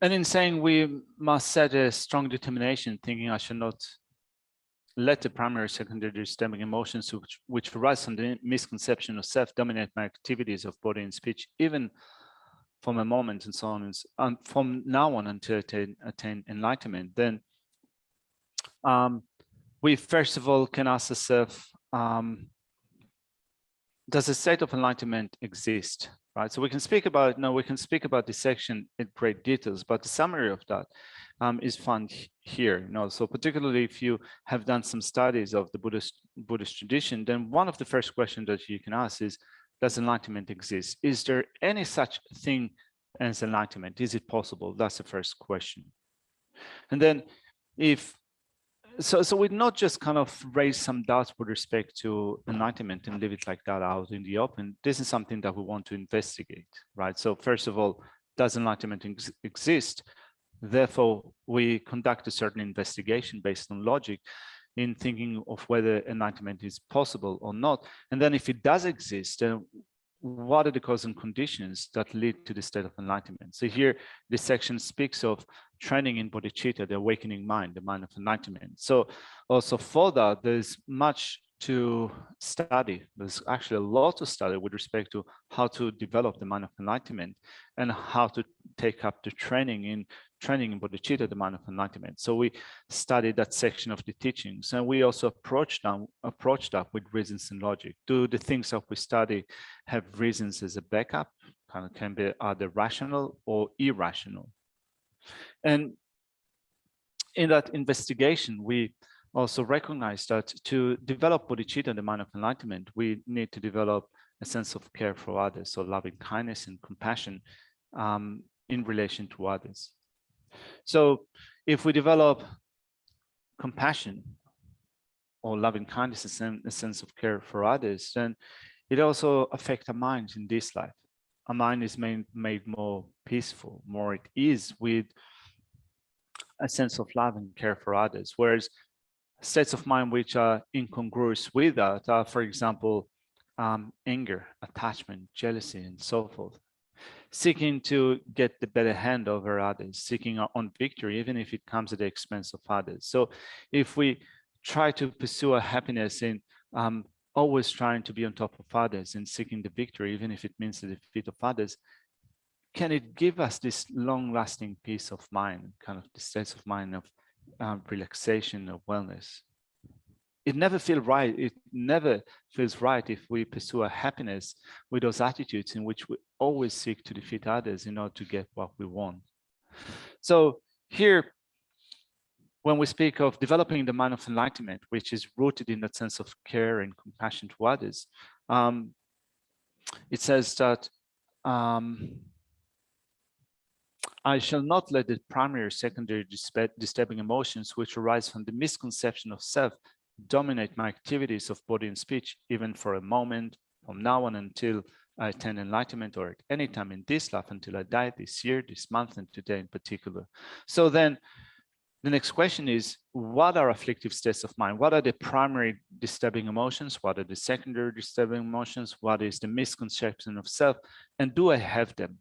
And in saying we must set a strong determination, thinking I should not let the primary, secondary stemming emotions which arise from the misconception of self dominate my activities of body and speech, even from a moment and so on, and from now on until attain enlightenment, then we first of all can ask ourselves, does a state of enlightenment exist? Right, so we can speak about this section in great details, but the summary of that is found here. So particularly if you have done some studies of the Buddhist tradition, then one of the first questions that you can ask is, does enlightenment exist? Is there any such thing as enlightenment? Is it possible? That's the first question. And then so we'd not just kind of raise some doubts with respect to enlightenment and leave it like that out in the open. This is something that we want to investigate, right? So first of all, does enlightenment exist? Therefore, we conduct a certain investigation based on logic in thinking of whether enlightenment is possible or not. And then if it does exist, then what are the causes and conditions that lead to the state of enlightenment? So here, this section speaks of training in bodhicitta, the awakening mind, the mind of enlightenment. So also for that, there's much to study. There's actually a lot to study with respect to how to develop the mind of enlightenment and how to take up the training in bodhicitta, the mind of enlightenment. So we studied that section of the teachings, and we also approached that with reasons and logic. Do the things that we study have reasons as a backup? Kind of can be either rational or irrational. And in that investigation, we also recognize that to develop bodhicitta, the mind of enlightenment, we need to develop a sense of care for others, so loving kindness and compassion in relation to others. So if we develop compassion or loving kindness and a sense of care for others, then it also affects our minds in this life. Our mind is made more peaceful, more at ease with a sense of love and care for others. Whereas states of mind which are incongruous with that are, for example, anger, attachment, jealousy, and so forth. Seeking to get the better hand over others, seeking our own victory, even if it comes at the expense of others. So if we try to pursue our happiness in always trying to be on top of others and seeking the victory, even if it means the defeat of others, can it give us this long-lasting peace of mind, kind of the states of mind of relaxation, of wellness? It never feels right. It never feels right if we pursue our happiness with those attitudes in which we always seek to defeat others in order to get what we want. So here, when we speak of developing the mind of enlightenment, which is rooted in that sense of care and compassion to others, it says that I shall not let the primary or secondary disturbing emotions which arise from the misconception of self dominate my activities of body and speech, even for a moment, from now on until I attain enlightenment, or at any time in this life until I die, this year, this month, and today in particular. So then the next question is, what are afflictive states of mind? What are the primary disturbing emotions? What are the secondary disturbing emotions? What is the misconception of self? And do I have them?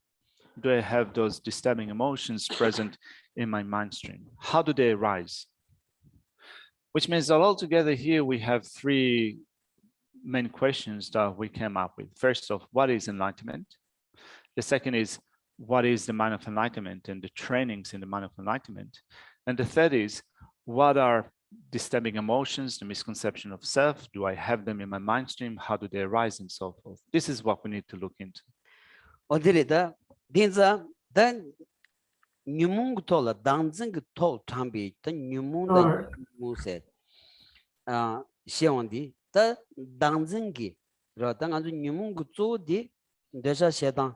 Do I have those disturbing emotions present in my mind stream? How do they arise? Which means that altogether here we have three main questions that we came up with. First off, what is enlightenment? The second is, what is the mind of enlightenment and the trainings in the mind of enlightenment? And the third is, what are disturbing emotions, the misconception of self? Do I have them in my mind stream? How do they arise, and so forth? This is what we need to look into. 어디래다 딘자 단 뉴몽 토라 당증 토 참비 단 뉴몽다 무세 아 시원디 다 당증기 라당 아주 뉴몽 조디 대사 세당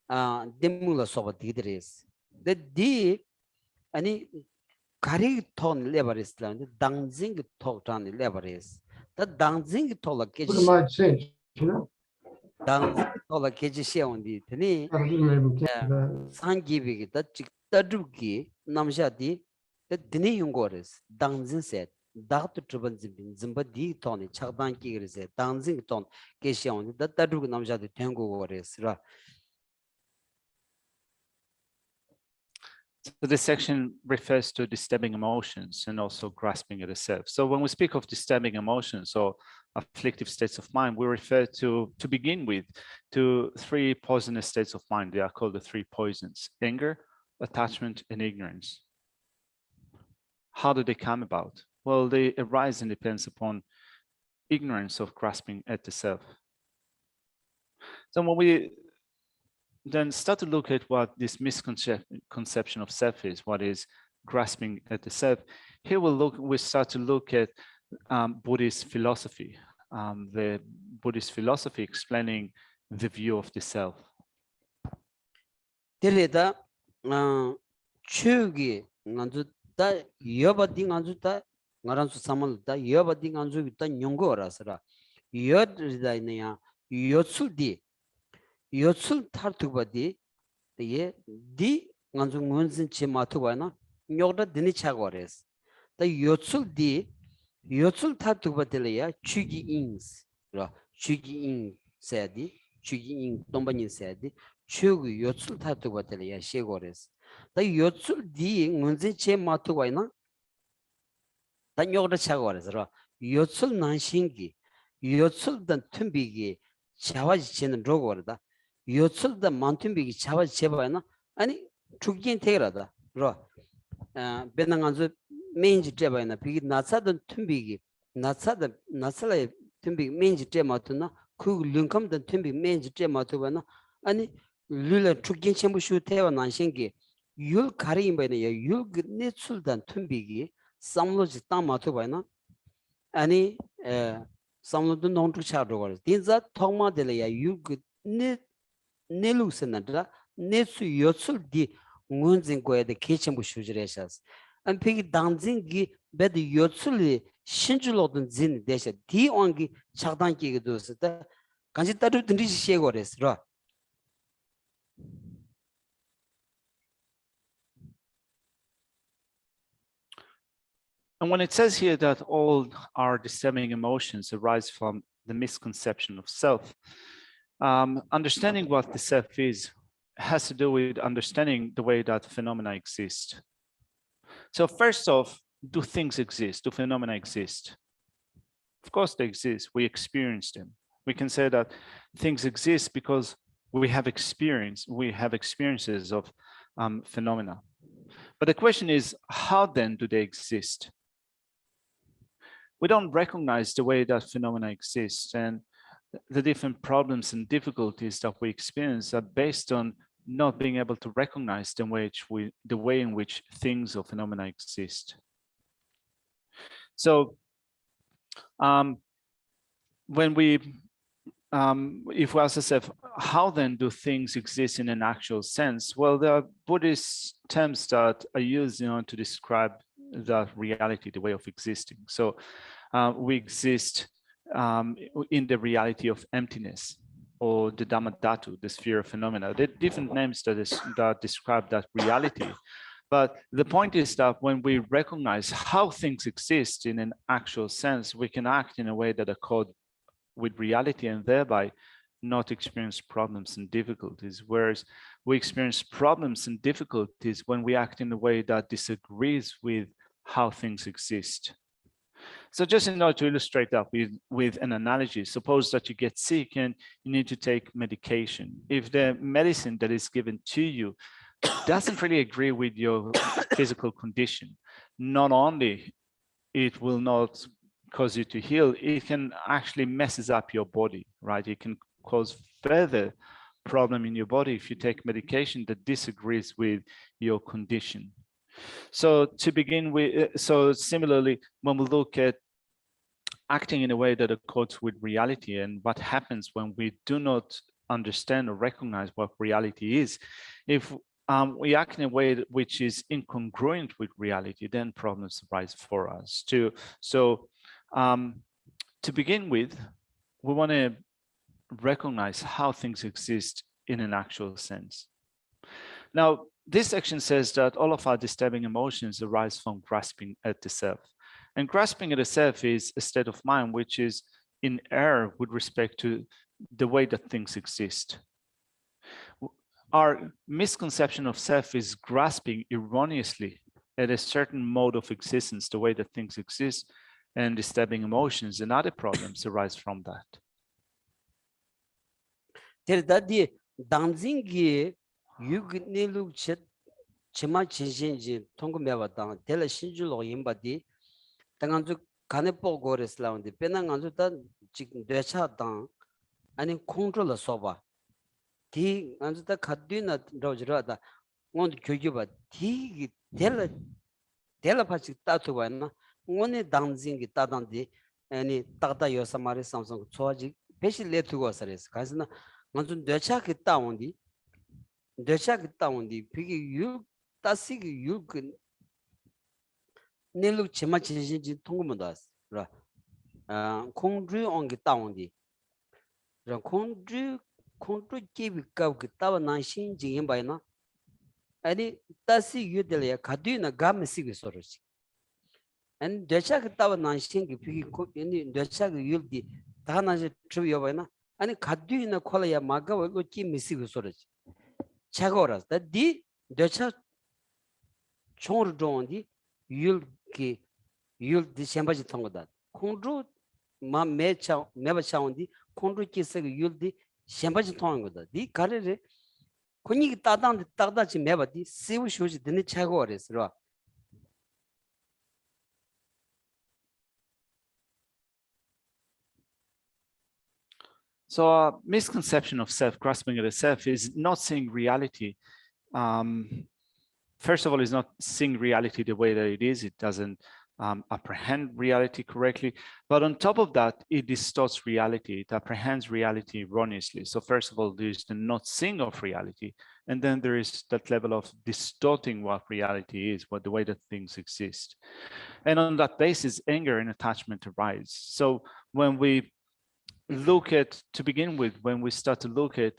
아 데물라 소바 디드레스 데디 아니 가리 톤 레버리스라는데 당증 토 탄 레버리스 다 당증 토라 깨지 What might change, you know? 당증 토라 깨지 시원디 드니 I didn't maybe get that. 상기비기 다 직다르기 남샤디 드니 용고레스 당진 셋 다트 트번진 짐바디 톤이 차단기 그래서 당진 톤 게시온 다 다르기 남샤디 탱고고레스라. So this section refers to disturbing emotions and also grasping at the self. So when we speak of disturbing emotions or afflictive states of mind, we refer to begin with, to three poisonous states of mind. They are called the three poisons: anger, attachment, and ignorance. How do they come about? Well, they arise and depends upon ignorance of grasping at the self. So when we then start to look at what this misconception of self is, what is grasping at the self, here we start to look at Buddhist philosophy, the Buddhist philosophy explaining the view of the self. 데레다 추기 난주다 여바딩 안주다 나란수 사만다 여바딩 안주 있다 용거라서라 여드다이냐 요출디 요출 타르투바디 예디 안주 원진 치마투바나 녀다 드니 차고레스 다 요출디 요출 타르투바들이야 추기 인스라 추기 인 세디 추기 인 동반인 세디 추기 요출 타르투바들이야 시고레스 다 요출 디 원진 치마투바이나 다 녀다 차고레스라 요출 난신기 요출단 tum비기 자와지치는 로고르다 요출단 만tum비기 자와지체바이나 아니 죽긴 테라다 로 베낭안주 메인지 제바이나 비기 나사던 tum비기 나살의 tum비기 메인지 제마투나 그 링컴던 tum비기 메인지 제마투바나 아니 룰레 죽긴 쳔부슈 테와 난신기 율 가리임바이나 율 네출단 tum비기 samloji tamathubana ani samlodu nontu chadogor dinza thongma delaya yug ne nelusenadra nesu yotsul di ngunjing goe de kechembu shujreshas an pegi danjing gi bed yotsul shinjulodun zin desha di ongi chagdan ki dos da ganji tadu dindri shegores ra. And when it says here that all our disturbing emotions arise from the misconception of self, understanding what the self is has to do with understanding the way that phenomena exist. So first off, do things exist? Do phenomena exist? Of course they exist. We experience them. We can say that things exist because we have experiences of phenomena. But the question is, how then do they exist? We don't recognize the way that phenomena exist, and the different problems and difficulties that we experience are based on not being able to recognize the way in which things or phenomena exist. So when we if we ask ourselves, how then do things exist in an actual sense? Well, there are Buddhist terms that are used to describe that reality, the way of existing. So we exist in the reality of emptiness, or the Dhammadhatu, the sphere of phenomena. There are different names that describe that reality. But the point is that when we recognize how things exist in an actual sense, we can act in a way that accord with reality and thereby not experience problems and difficulties. Whereas we experience problems and difficulties when we act in a way that disagrees with how things exist. So just in order to illustrate that with an analogy, suppose that you get sick and you need to take medication. If the medicine that is given to you doesn't really agree with your physical condition, not only it will not cause you to heal, it can actually messes up your body, right? It can cause further problem in your body if you take medication that disagrees with your condition. So to begin with, so similarly, when we look at acting in a way that accords with reality and what happens when we do not understand or recognize what reality is, if we act in a way which is incongruent with reality, then problems arise for us too. So to begin with, we want to recognize how things exist in an actual sense. Now, this section says that all of our disturbing emotions arise from grasping at the self. And grasping at the self is a state of mind which is in error with respect to the way that things exist. Our misconception of self is grasping erroneously at a certain mode of existence, the way that things exist, and disturbing emotions and other problems arise from that. Terdadi danzingi yugnilu chema chinji tongo mewa dang tela shinju lo yimbadi tanganzu kanepo gores laundi penanganzu ta jik decha dang ani control soba ti anzu ta khadina rojra da ngon gyogyoba ti tela pachi tatu wa na ngone danzingi tadandi ani tagda yosamari samsung choji peshi letu go sares kasna nganzu decha ki taondi pigi yu tasigi yu nelu chema chinji 통고문다스 라 콩주 온기 따온디 라 콩주 기비가 그 따와 난신 지금 바이나 아니 따시 유들야 가디나 감시기 소르시 안 되차 그 따와 난신 기 비기 코니 되차 그 유디 다나지 트비요 바이나 아니 가디나 콜야 마가 고 기미시기 소르시 차고라스 다디 되차 총을 좋은디 율기 디셈바지 통고다 콩루 마 메차 메바차온디 콩루 키스가 율디 셈바지 통고다 디 가르레 코니기 따단데 따다지 메바디 시우 쇼지 드네 차고레스로. So a misconception of self, grasping at the self, is not seeing reality. First of all, it's not seeing reality the way that it is. It doesn't apprehend reality correctly. But on top of that, it distorts reality. It apprehends reality erroneously. So first of all, there's the not seeing of reality. And then there is that level of distorting what reality is, what the way that things exist. And on that basis, anger and attachment arise. So when we look at, to begin with, when we start to look at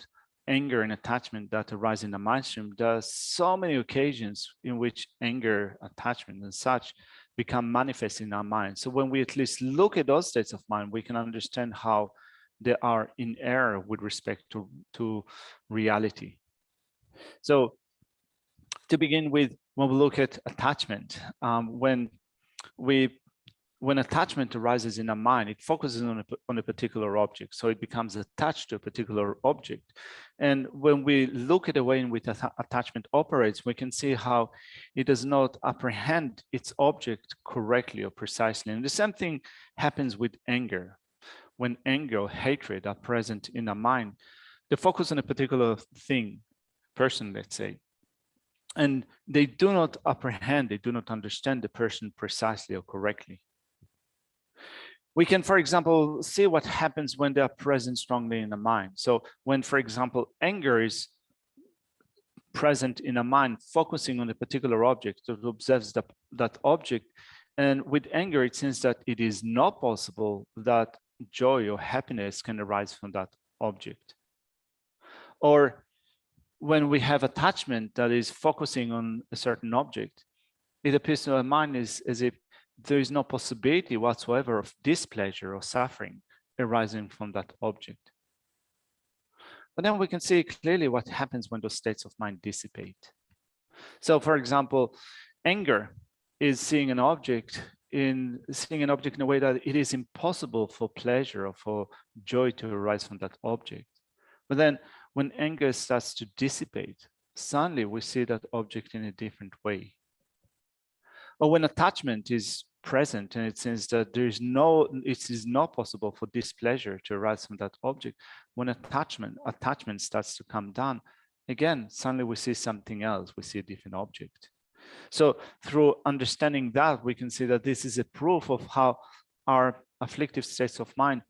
anger and attachment that arise in the mind stream, there are so many occasions in which anger, attachment, and such become manifest in our mind. So when we at least look at those states of mind, we can understand how they are in error with respect to reality. So to begin with, when we look at attachment, when attachment arises in our mind, it focuses on a particular object. So it becomes attached to a particular object. And when we look at the way in which attachment operates, we can see how it does not apprehend its object correctly or precisely. And the same thing happens with anger. When anger or hatred are present in our mind, they focus on a particular thing, person, let's say, and they do not apprehend, they do not understand the person precisely or correctly. We can, for example, see what happens when they are present strongly in the mind. So when, for example, anger is present in a mind, focusing on a particular object that observes that object, And with anger, it seems that it is not possible that joy or happiness can arise from that object. Or when we have attachment that is focusing on a certain object, it appears to our mind as if there is no possibility whatsoever of displeasure or suffering arising from that object. But then we can see clearly what happens when those states of mind dissipate. So for example, anger is seeing an object in a way that it is impossible for pleasure or for joy to arise from that object. But then when anger starts to dissipate, suddenly we see that object in a different way. Or when attachment is present and it seems that it is not possible for displeasure to arise from that object, when attachment starts to come down, again, suddenly we see something else, we see a different object. So through understanding that, we can see that this is a proof of how our afflictive states of mind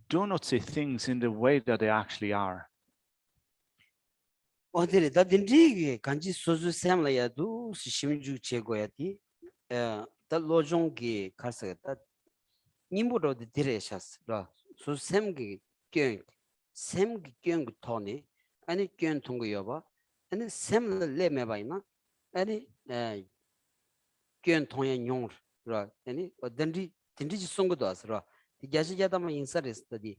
do not see things in the way that they actually are. 어디래 다 딘디게 간지 소주 샘라야도 심주 제거야디 다 로종기 가서 다 님부로 디레샤스라 소샘기 경 샘기 경 토니 아니 경 통고 여봐 아니 샘을 레메바이나 아니 경 통에 용라 아니 딘디 송고도 왔으라 디자시자다마 인사레스다디.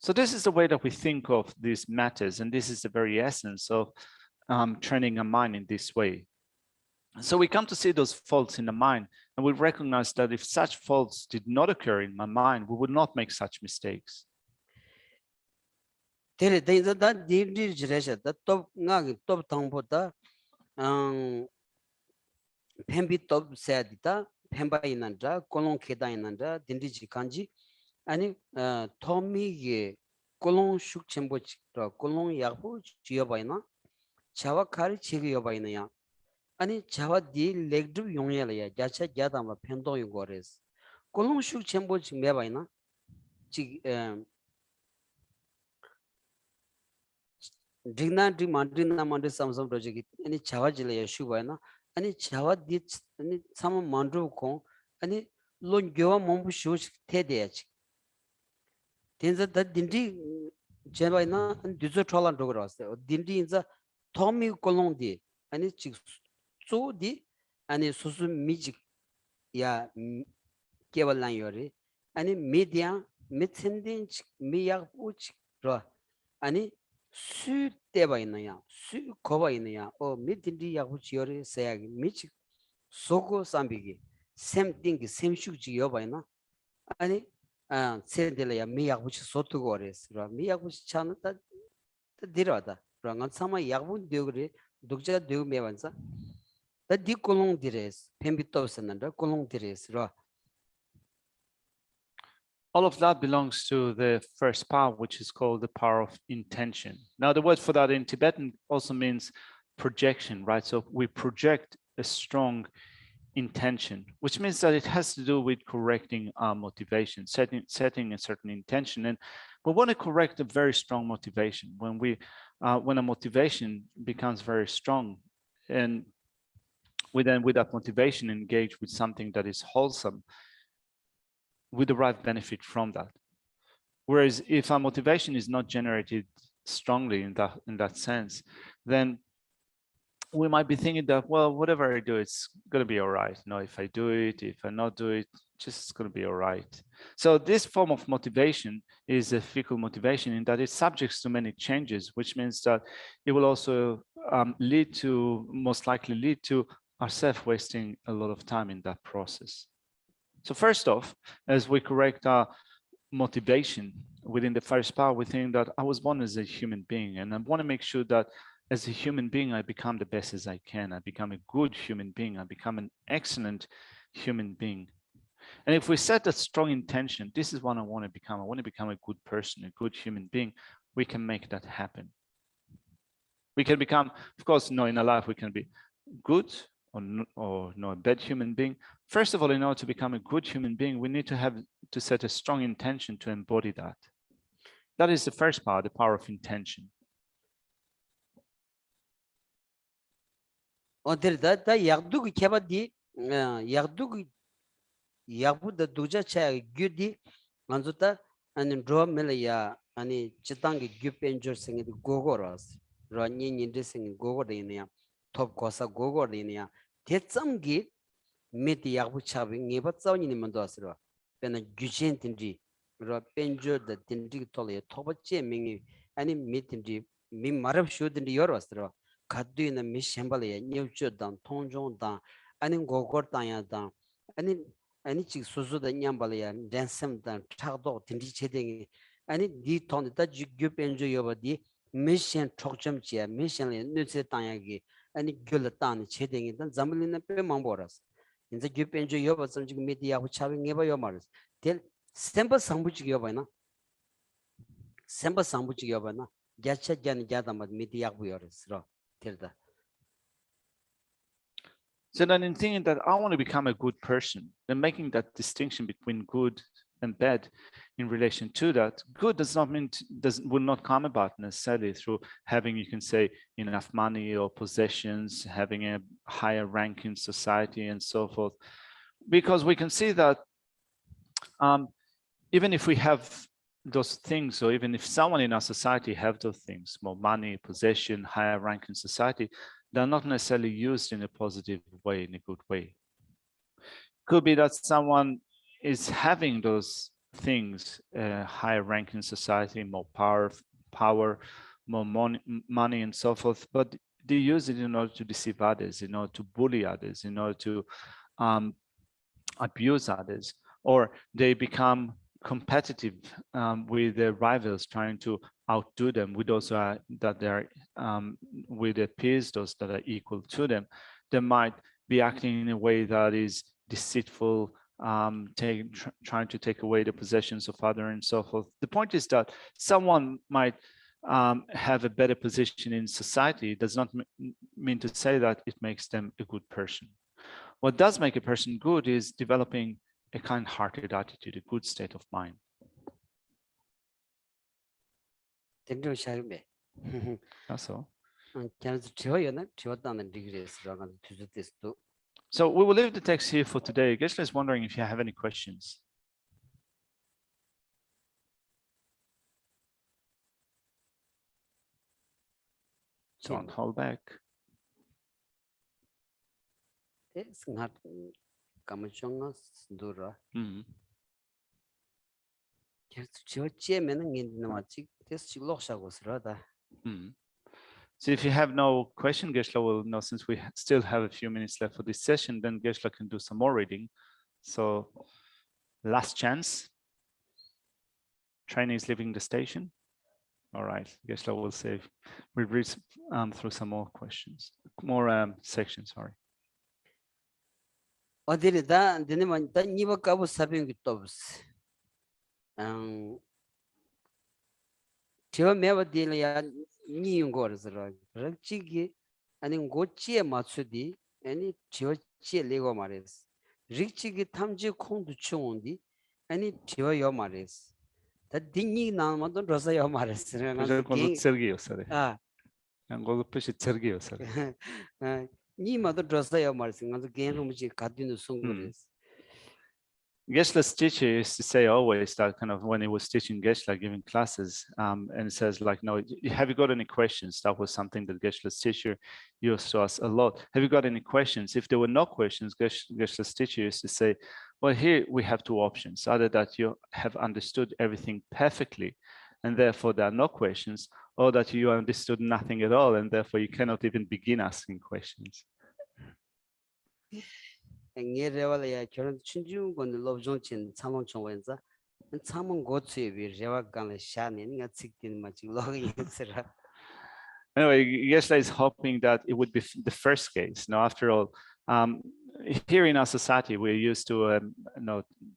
So this is the way that we think of these matters, and this is the very essence of training a mind in this way. So we come to see those faults in the mind, and we recognize that if such faults did not occur in my mind, we would not make such mistakes. 아니 토미게 콜롱 슈크쳔보치라 콜롱 야부 지여바이나 자와 카리 지여바이나야 아니 자와 디 렉드 용야라야 자차 자다마 펜도 요거레스 콜롱 슈크쳔보치 메바이나 지 디나 디만디나 만데 삼섬 프로젝트 아니 자와 질레야 슈바이나 아니 자와 디 아니 삼 만드고 아니 론교와 몸부 슈스 테데야치 Dinza da dindi jebaina dizo trolan dogras dindi inza tomi kolong di ani chik so di ani susu mijik ya kevalan yori ani media mitsendin miyak uch ro ani su tebaina ya su kobaina ya o midindi yakuch yori sayagi mijik soko sambigi sem ding sem shukji yobaina ani 세들이야 미약부치 소투고레스라 미약부치 차는다 디라다 그러면 사마 약분 되그리 독자가 되고 매반사 다 디콜롱 디레스 펜비토스는다 콜롱 디레스라. All of that belongs to the first power, which is called the power of intention. Now, the word for that in Tibetan also means projection, right? So we project a strong intention, which means that it has to do with correcting our motivation, setting a certain intention. And we want to correct a very strong motivation. When a motivation becomes very strong, and we then with that motivation engage with something that is wholesome, we derive benefit from that. Whereas if our motivation is not generated strongly in that sense, then we might be thinking that, well, whatever I do, it's going to be all right. No, if I do it, if I not do it, just going to be all right. So this form of motivation is a fickle motivation in that it's subject to many changes, which means that it will also most likely lead to ourselves wasting a lot of time in that process. So first off, as we correct our motivation within the first power, we think that I was born as a human being, and I want to make sure that as a human being, I become the best as I can. I become a good human being. I become an excellent human being. And if we set a strong intention, this is what I want to become. I want to become a good person, a good human being. We can make that happen. We can become, of course, in our life, we can be good or a bad human being. First of all, in order to become a good human being, we need to set a strong intention to embody that. That is the first power, the power of intention. 어디다 다 약두기 개바디 약두기 약부다 두자차 규디 만조다 아니 드로멜이야 아니 지당기 규펜저 생이 고고라스 라니니데 생이 고고데냐 톱 고사 고고데냐 대점기 미디 약부 차비 네바자니 만도스라 베나 규첸 틴디 라 펜저 더 틴디 톨레 톱체 밍이 아니 미틴디 미 마랍 쇼든디 요르스라 가드이나 미셴발에 뉴초단 통종단 아니 고고르단야단 아니 지 소소다 냠발이야 댄섬단 차도 딘디 체딩이 아니 디 톤다 지규 벤조 여바디 미션 촉점지야 미션에 뉴체 땅야기 아니 글탄 체딩이단 잠블리나 페망보라스 인자 규 벤조 여바 섬지 미디야 후차비 네바 여마르스 델 셈버 상부지 여바나 셈버 상부지 여바나 야차잔 야다마 미디야 부여스라 델다 So then in thinking that I want to become a good person, then making that distinction between good and bad in relation to that, good does not mean will not come about necessarily through having, you can say, enough money or possessions, having a higher rank in society and so forth. Because we can see that even if we have those things, or even if someone in our society have those things, more money, possession, higher rank in society, they're not necessarily used in a positive way, in a good way. Could be that someone is having those things, higher rank in society, more power, more money and so forth, but they use it in order to deceive others, in order to bully others, in order to abuse others, or they become competitive with their rivals, trying to outdo them with those that they're with their peers, those that are equal to them. They might be acting in a way that is deceitful, trying to take away the possessions of others and so forth. The point is that someone might have a better position in society. It does not mean to say that it makes them a good person. What does make a person good is developing a kind-hearted attitude, a good state of mind. That's all. So we will leave the text here for today. Geshe is wondering if you have any questions. Don't hold back. Mm-hmm. So if you have no question, Geshe will know, since we still have a few minutes left for this session, then Geshe can do some more reading. So last chance. Train is leaving the station. All right, Geshe will say, we read through some more questions, more sections, sorry. 어디다 되면 다 니버 까부 사병이 또스 저 매버딜이야 니용거스라 럭지기 아니 고치에 맞추디 아니 저치에 레고 말레스 릭지기 탐지 콩도 추온디 아니 저요 말레스 다 딩니 나마도 로사요 말레스 그래서 그거 저기였어요. 아 그거 표시 저기였어요. 니마도 로사요 말레스 가서 게임rum지 가디는 송거레스 Geshe's teacher used to say always that kind of when he was teaching Geshe, giving classes, and it says like, no, have you got any questions? That was something that Geshe's teacher used to us a lot. Have you got any questions? If there were no questions, Geshe's teacher used to say, well, here we have two options. Either that you have understood everything perfectly, and therefore there are no questions, or that you understood nothing at all, and therefore you cannot even begin asking questions. engrevalaya 결혼 춘중권 로종친 참원총원자 참원 고츠에 레와간에 샤니가 찍긴 마치 로그인스라 Anyway, Geshe is hoping that it would be the first case. Now, after all, here in our society, we're used to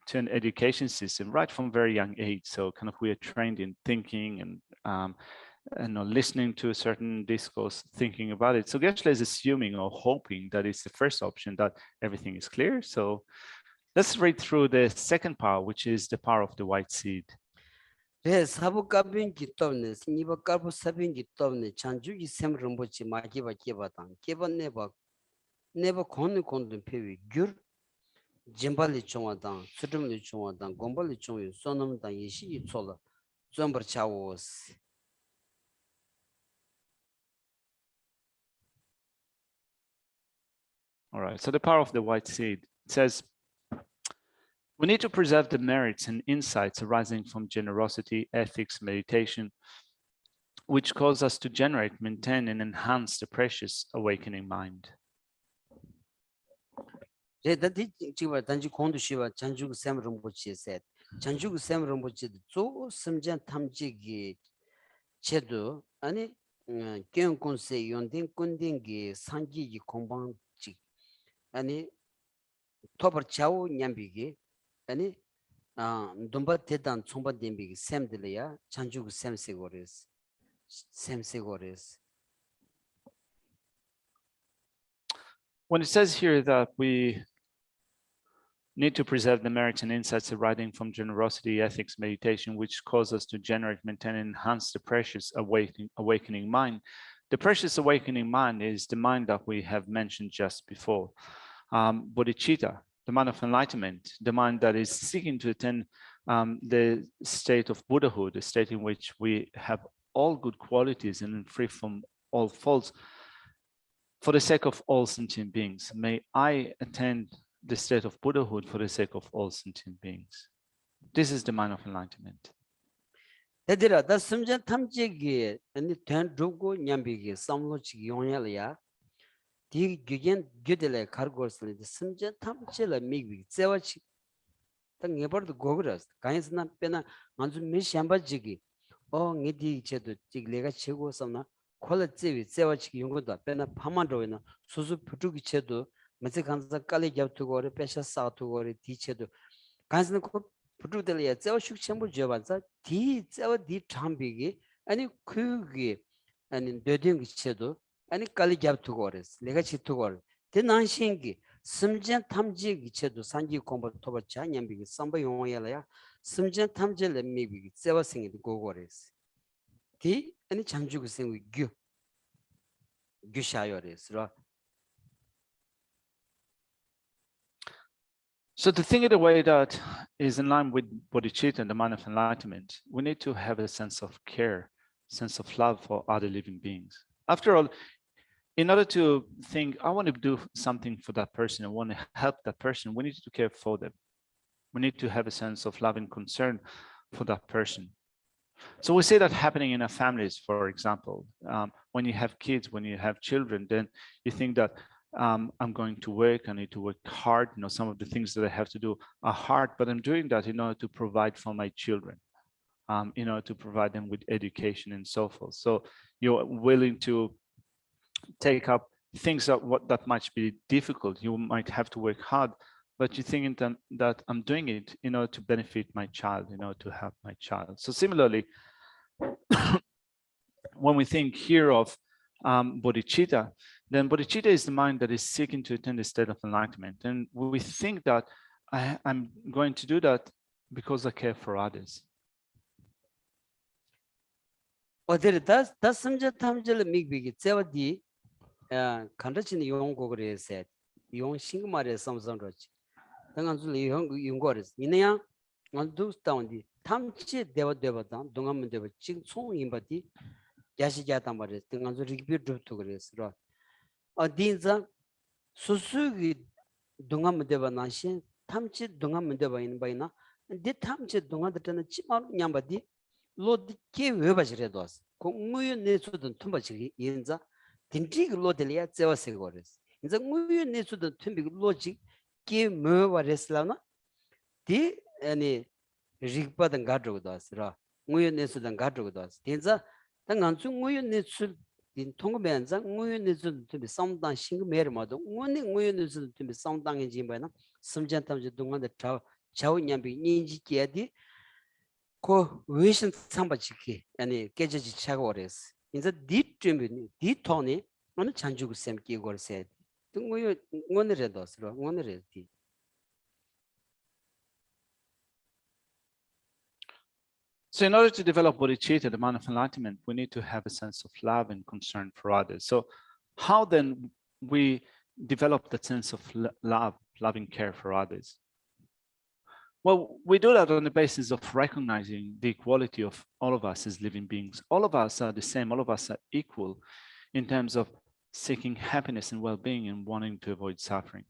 to an education system right from very young age. So kind of we are trained in thinking and listening to a certain discourse, thinking about it. So Geshe is assuming or hoping that it's the first option, that everything is clear. So let's read through the second part, which is the power of the white seed. 네 사부까빈 기토네 스니버까부 사빈 기토네 찬주기 셈름보치 마기바 기바당 기번네바 never kondu pewi gyur jimbali chongwadang Tsultrim chongwadang gombali chongyu sonamdang yeshi itsola zombar chawos. All right, so the power of the white seed. It says, we need to preserve the merits and insights arising from generosity, ethics, meditation, which cause us to generate, maintain, and enhance the precious awakening mind. 단지 공두시와 잔주구 샘rum보치 said. 잔주구 샘rum보치 조 심전 탐지기 제도 아니 경군세 연된 군딩기 상기기 공방직 아니 토버 차우 냠비기 아니 돈바 대단 총바 뎀비기 샘들이야 잔주구 샘세고레스 샘세고레스. When it says here that we need to preserve the merits and insights arising from generosity, ethics, meditation, which cause us to generate, maintain, and enhance the precious awakening mind. The precious awakening mind is the mind that we have mentioned just before. Bodhicitta, the mind of enlightenment, the mind that is seeking to attain the state of Buddhahood, the state in which we have all good qualities and free from all faults, for the sake of all sentient beings. May I attain the state of Buddhahood for the sake of all sentient beings. This is the mind of enlightenment. 대들아 다 심전 탐지기 아니 된 두고 냠비기 삼로치 용야리야 디 규겐 규델에 가르고스리 심전 탐지를 미기 제와치 땅 예버도 고그라스 가이스나 빼나 만주 미샴바지기 녜디 제도 찌레가 치고 섬나 콜레찌비 제와치 용고도 빼나 파만도이나 수수 부두기 제도 맞지 간자 깔리 잡투고리 빼샤 사투고리 디체도 간스는 그 부두들이야 제와 숙첨부 줘봐서 디 제와 디 참비기 아니 그게 아니 되든 기체도 아니 깔리 잡투고리스 내가 치투고리 대난신기 심전 탐지 기체도 산지 공부 토버 자냠비기 삼바 용어야야 심전 탐지를 미비기 제와 생이 고고리스 디 아니 장주고 생이 규샤요리스라. So to think it a way that is in line with bodhicitta and the mind of enlightenment, we need to have a sense of care, sense of love for other living beings. After all, in order to think, I want to do something for that person, I want to help that person, we need to care for them. We need to have a sense of love and concern for that person. So we see that happening in our families, for example. When you have kids, when you have children, then you think that I'm going to work, I need to work hard. You know, some of the things that I have to do are hard, but I'm doing that in order to provide for my children, in order to provide them with education and so forth. So you're willing to take up things that might be difficult. You might have to work hard, but you think that I'm doing it in order to benefit my child, in order to help my child. So similarly, when we think here of bodhicitta, then bodhicitta is the mind that is seeking to attain the state of enlightenment. And we think that I'm going to do that because I care for others. 어디를 다 심전 탐지를 미비기 제와디 간다치는 용고를 해서 용 싱마레 삼삼로지 당한줄 용고를 이내야 안두 스타운디 탐지 대바다 동안문 대바 지금 총임바디 야시자단 말이야 당한줄 리뷰도 그랬어 어딘자 수수기 동안문 대바 나신 탐지 동안문 대바 있는 바이나 데 탐지 동안들은 치마로 냠바디 로디케 외바지레도스 공무유 내수든 tum바지 인자 딘지그 로델이야 제와세고레스 인자 무유 내수든 tum비그 로직 게 뭐와레슬라나 디 아니 리그바든 가드고도스라 무유 내수든 가드고도스 인자 당한주 무유 내수 딘 통고면자 무유 내수든 tum비 상당 싱그메르마도 무유 내수든 tum비 상당의 짐바나 심전탐지 동안의 자우냠비 인지게디 그 외신 상바지기 아니 깨져지 차고 그랬어. 이제 디트미 디톤이 어느 잔주고 샘기 거세. 등고요 오늘에도 서로 오늘에디. So in order to develop bodhicitta, the mind of enlightenment, we need to have a sense of love and concern for others. So how then we develop that sense of love, loving care for others? Well, we do that on the basis of recognizing the equality of all of us as living beings. All of us are the same, all of us are equal in terms of seeking happiness and well-being and wanting to avoid suffering.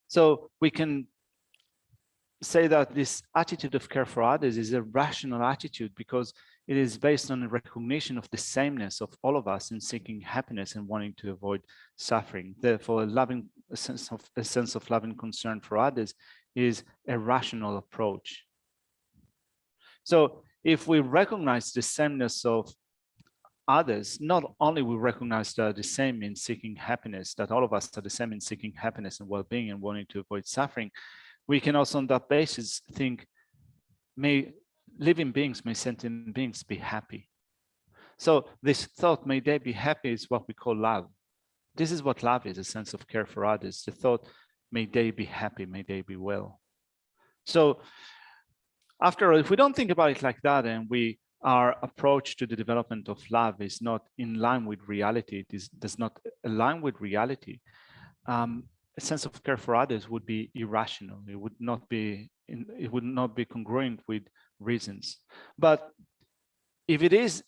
So we can say that this attitude of care for others is a rational attitude because it is based on a recognition of the sameness of all of us in seeking happiness and wanting to avoid suffering. Therefore, a sense of loving concern for others is a rational approach. So if we recognize the sameness of others, not only we recognize that the same in seeking happiness, that all of us are the same in seeking happiness and well-being and wanting to avoid suffering, we can also on that basis think, may living beings, may sentient beings be happy. So this thought, may they be happy, is what we call love. This is what love is, a sense of care for others. The thought, may they be happy, may they be well. So after all, if we don't think about it like that, and our approach to the development of love is not in line with reality, it does not align with reality, a sense of care for others would be irrational. It would not be congruent with reasons. But if it is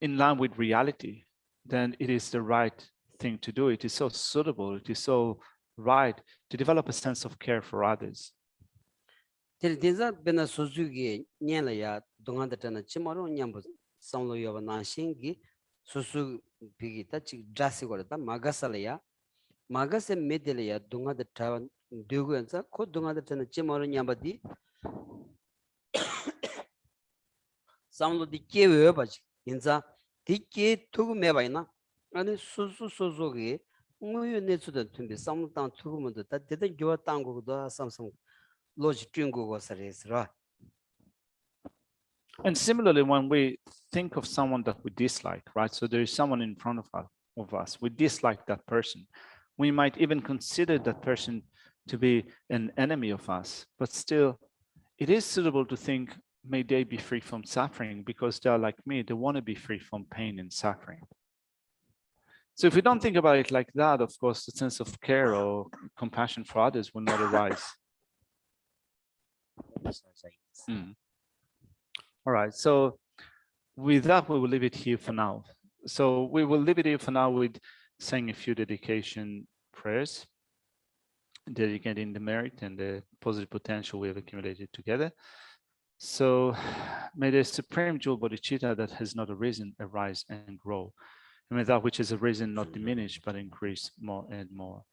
in line with reality, then it is the right thing to do. It is so suitable, it is so right to develop a sense of care for others. Tildinza bena suzuki nyela ya donga dana chimaro nyambo samlo yoba na shingi susu bigi ta chi drasi gore ta magasala ya magase medele ya donga da ta dugu ensa ko donga dana chimaro nyamba di samlo di kewe ba chi inza di ke tugu me ba ina ani susu ge nguyu ne su da tumbi samlo tang tugu mo da de gyo tang go da samsam And similarly, when we think of someone that we dislike, right? So there is someone in front of us, we dislike that person. We might even consider that person to be an enemy of us, but still it is suitable to think, may they be free from suffering, because they are like me, they want to be free from pain and suffering. So if we don't think about it like that, of course, the sense of care or compassion for others will not arise. All right, so with that, we will leave it here for now. So we will leave it here for now with saying a few dedication prayers, dedicating the merit and the positive potential we have accumulated together. So may the supreme jewel bodhicitta that has not arisen arise and grow, and may that which has arisen not diminish but increase more and more.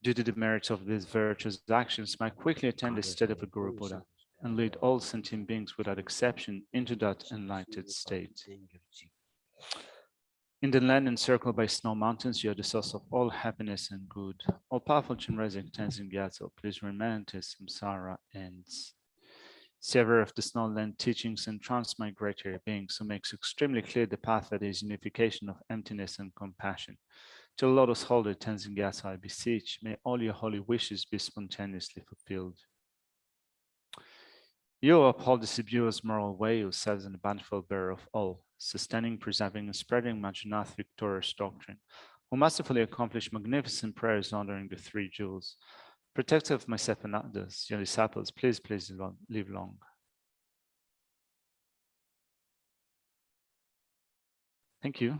Due to the merits of these virtuous actions, might quickly attain the state of a Guru Buddha and lead all sentient beings without exception into that enlightened state. In the land encircled by snow mountains, you are the source of all happiness and good. All powerful Chenrezig Tenzin Gyatso, please remain until samsara ends. Savior of the snowland teachings and transmigratory beings, who makes extremely clear the path that is unification of emptiness and compassion. To the lotus holder Tenzin Gyatso, I beseech, may all your holy wishes be spontaneously fulfilled. You uphold the Sibuya's moral way, who serves in the bountiful bearer of all, sustaining, preserving, and spreading Majjunath victorious doctrine, who masterfully accomplished magnificent prayers honoring the three jewels. Protector of myself and others, your disciples, please live long. Thank you.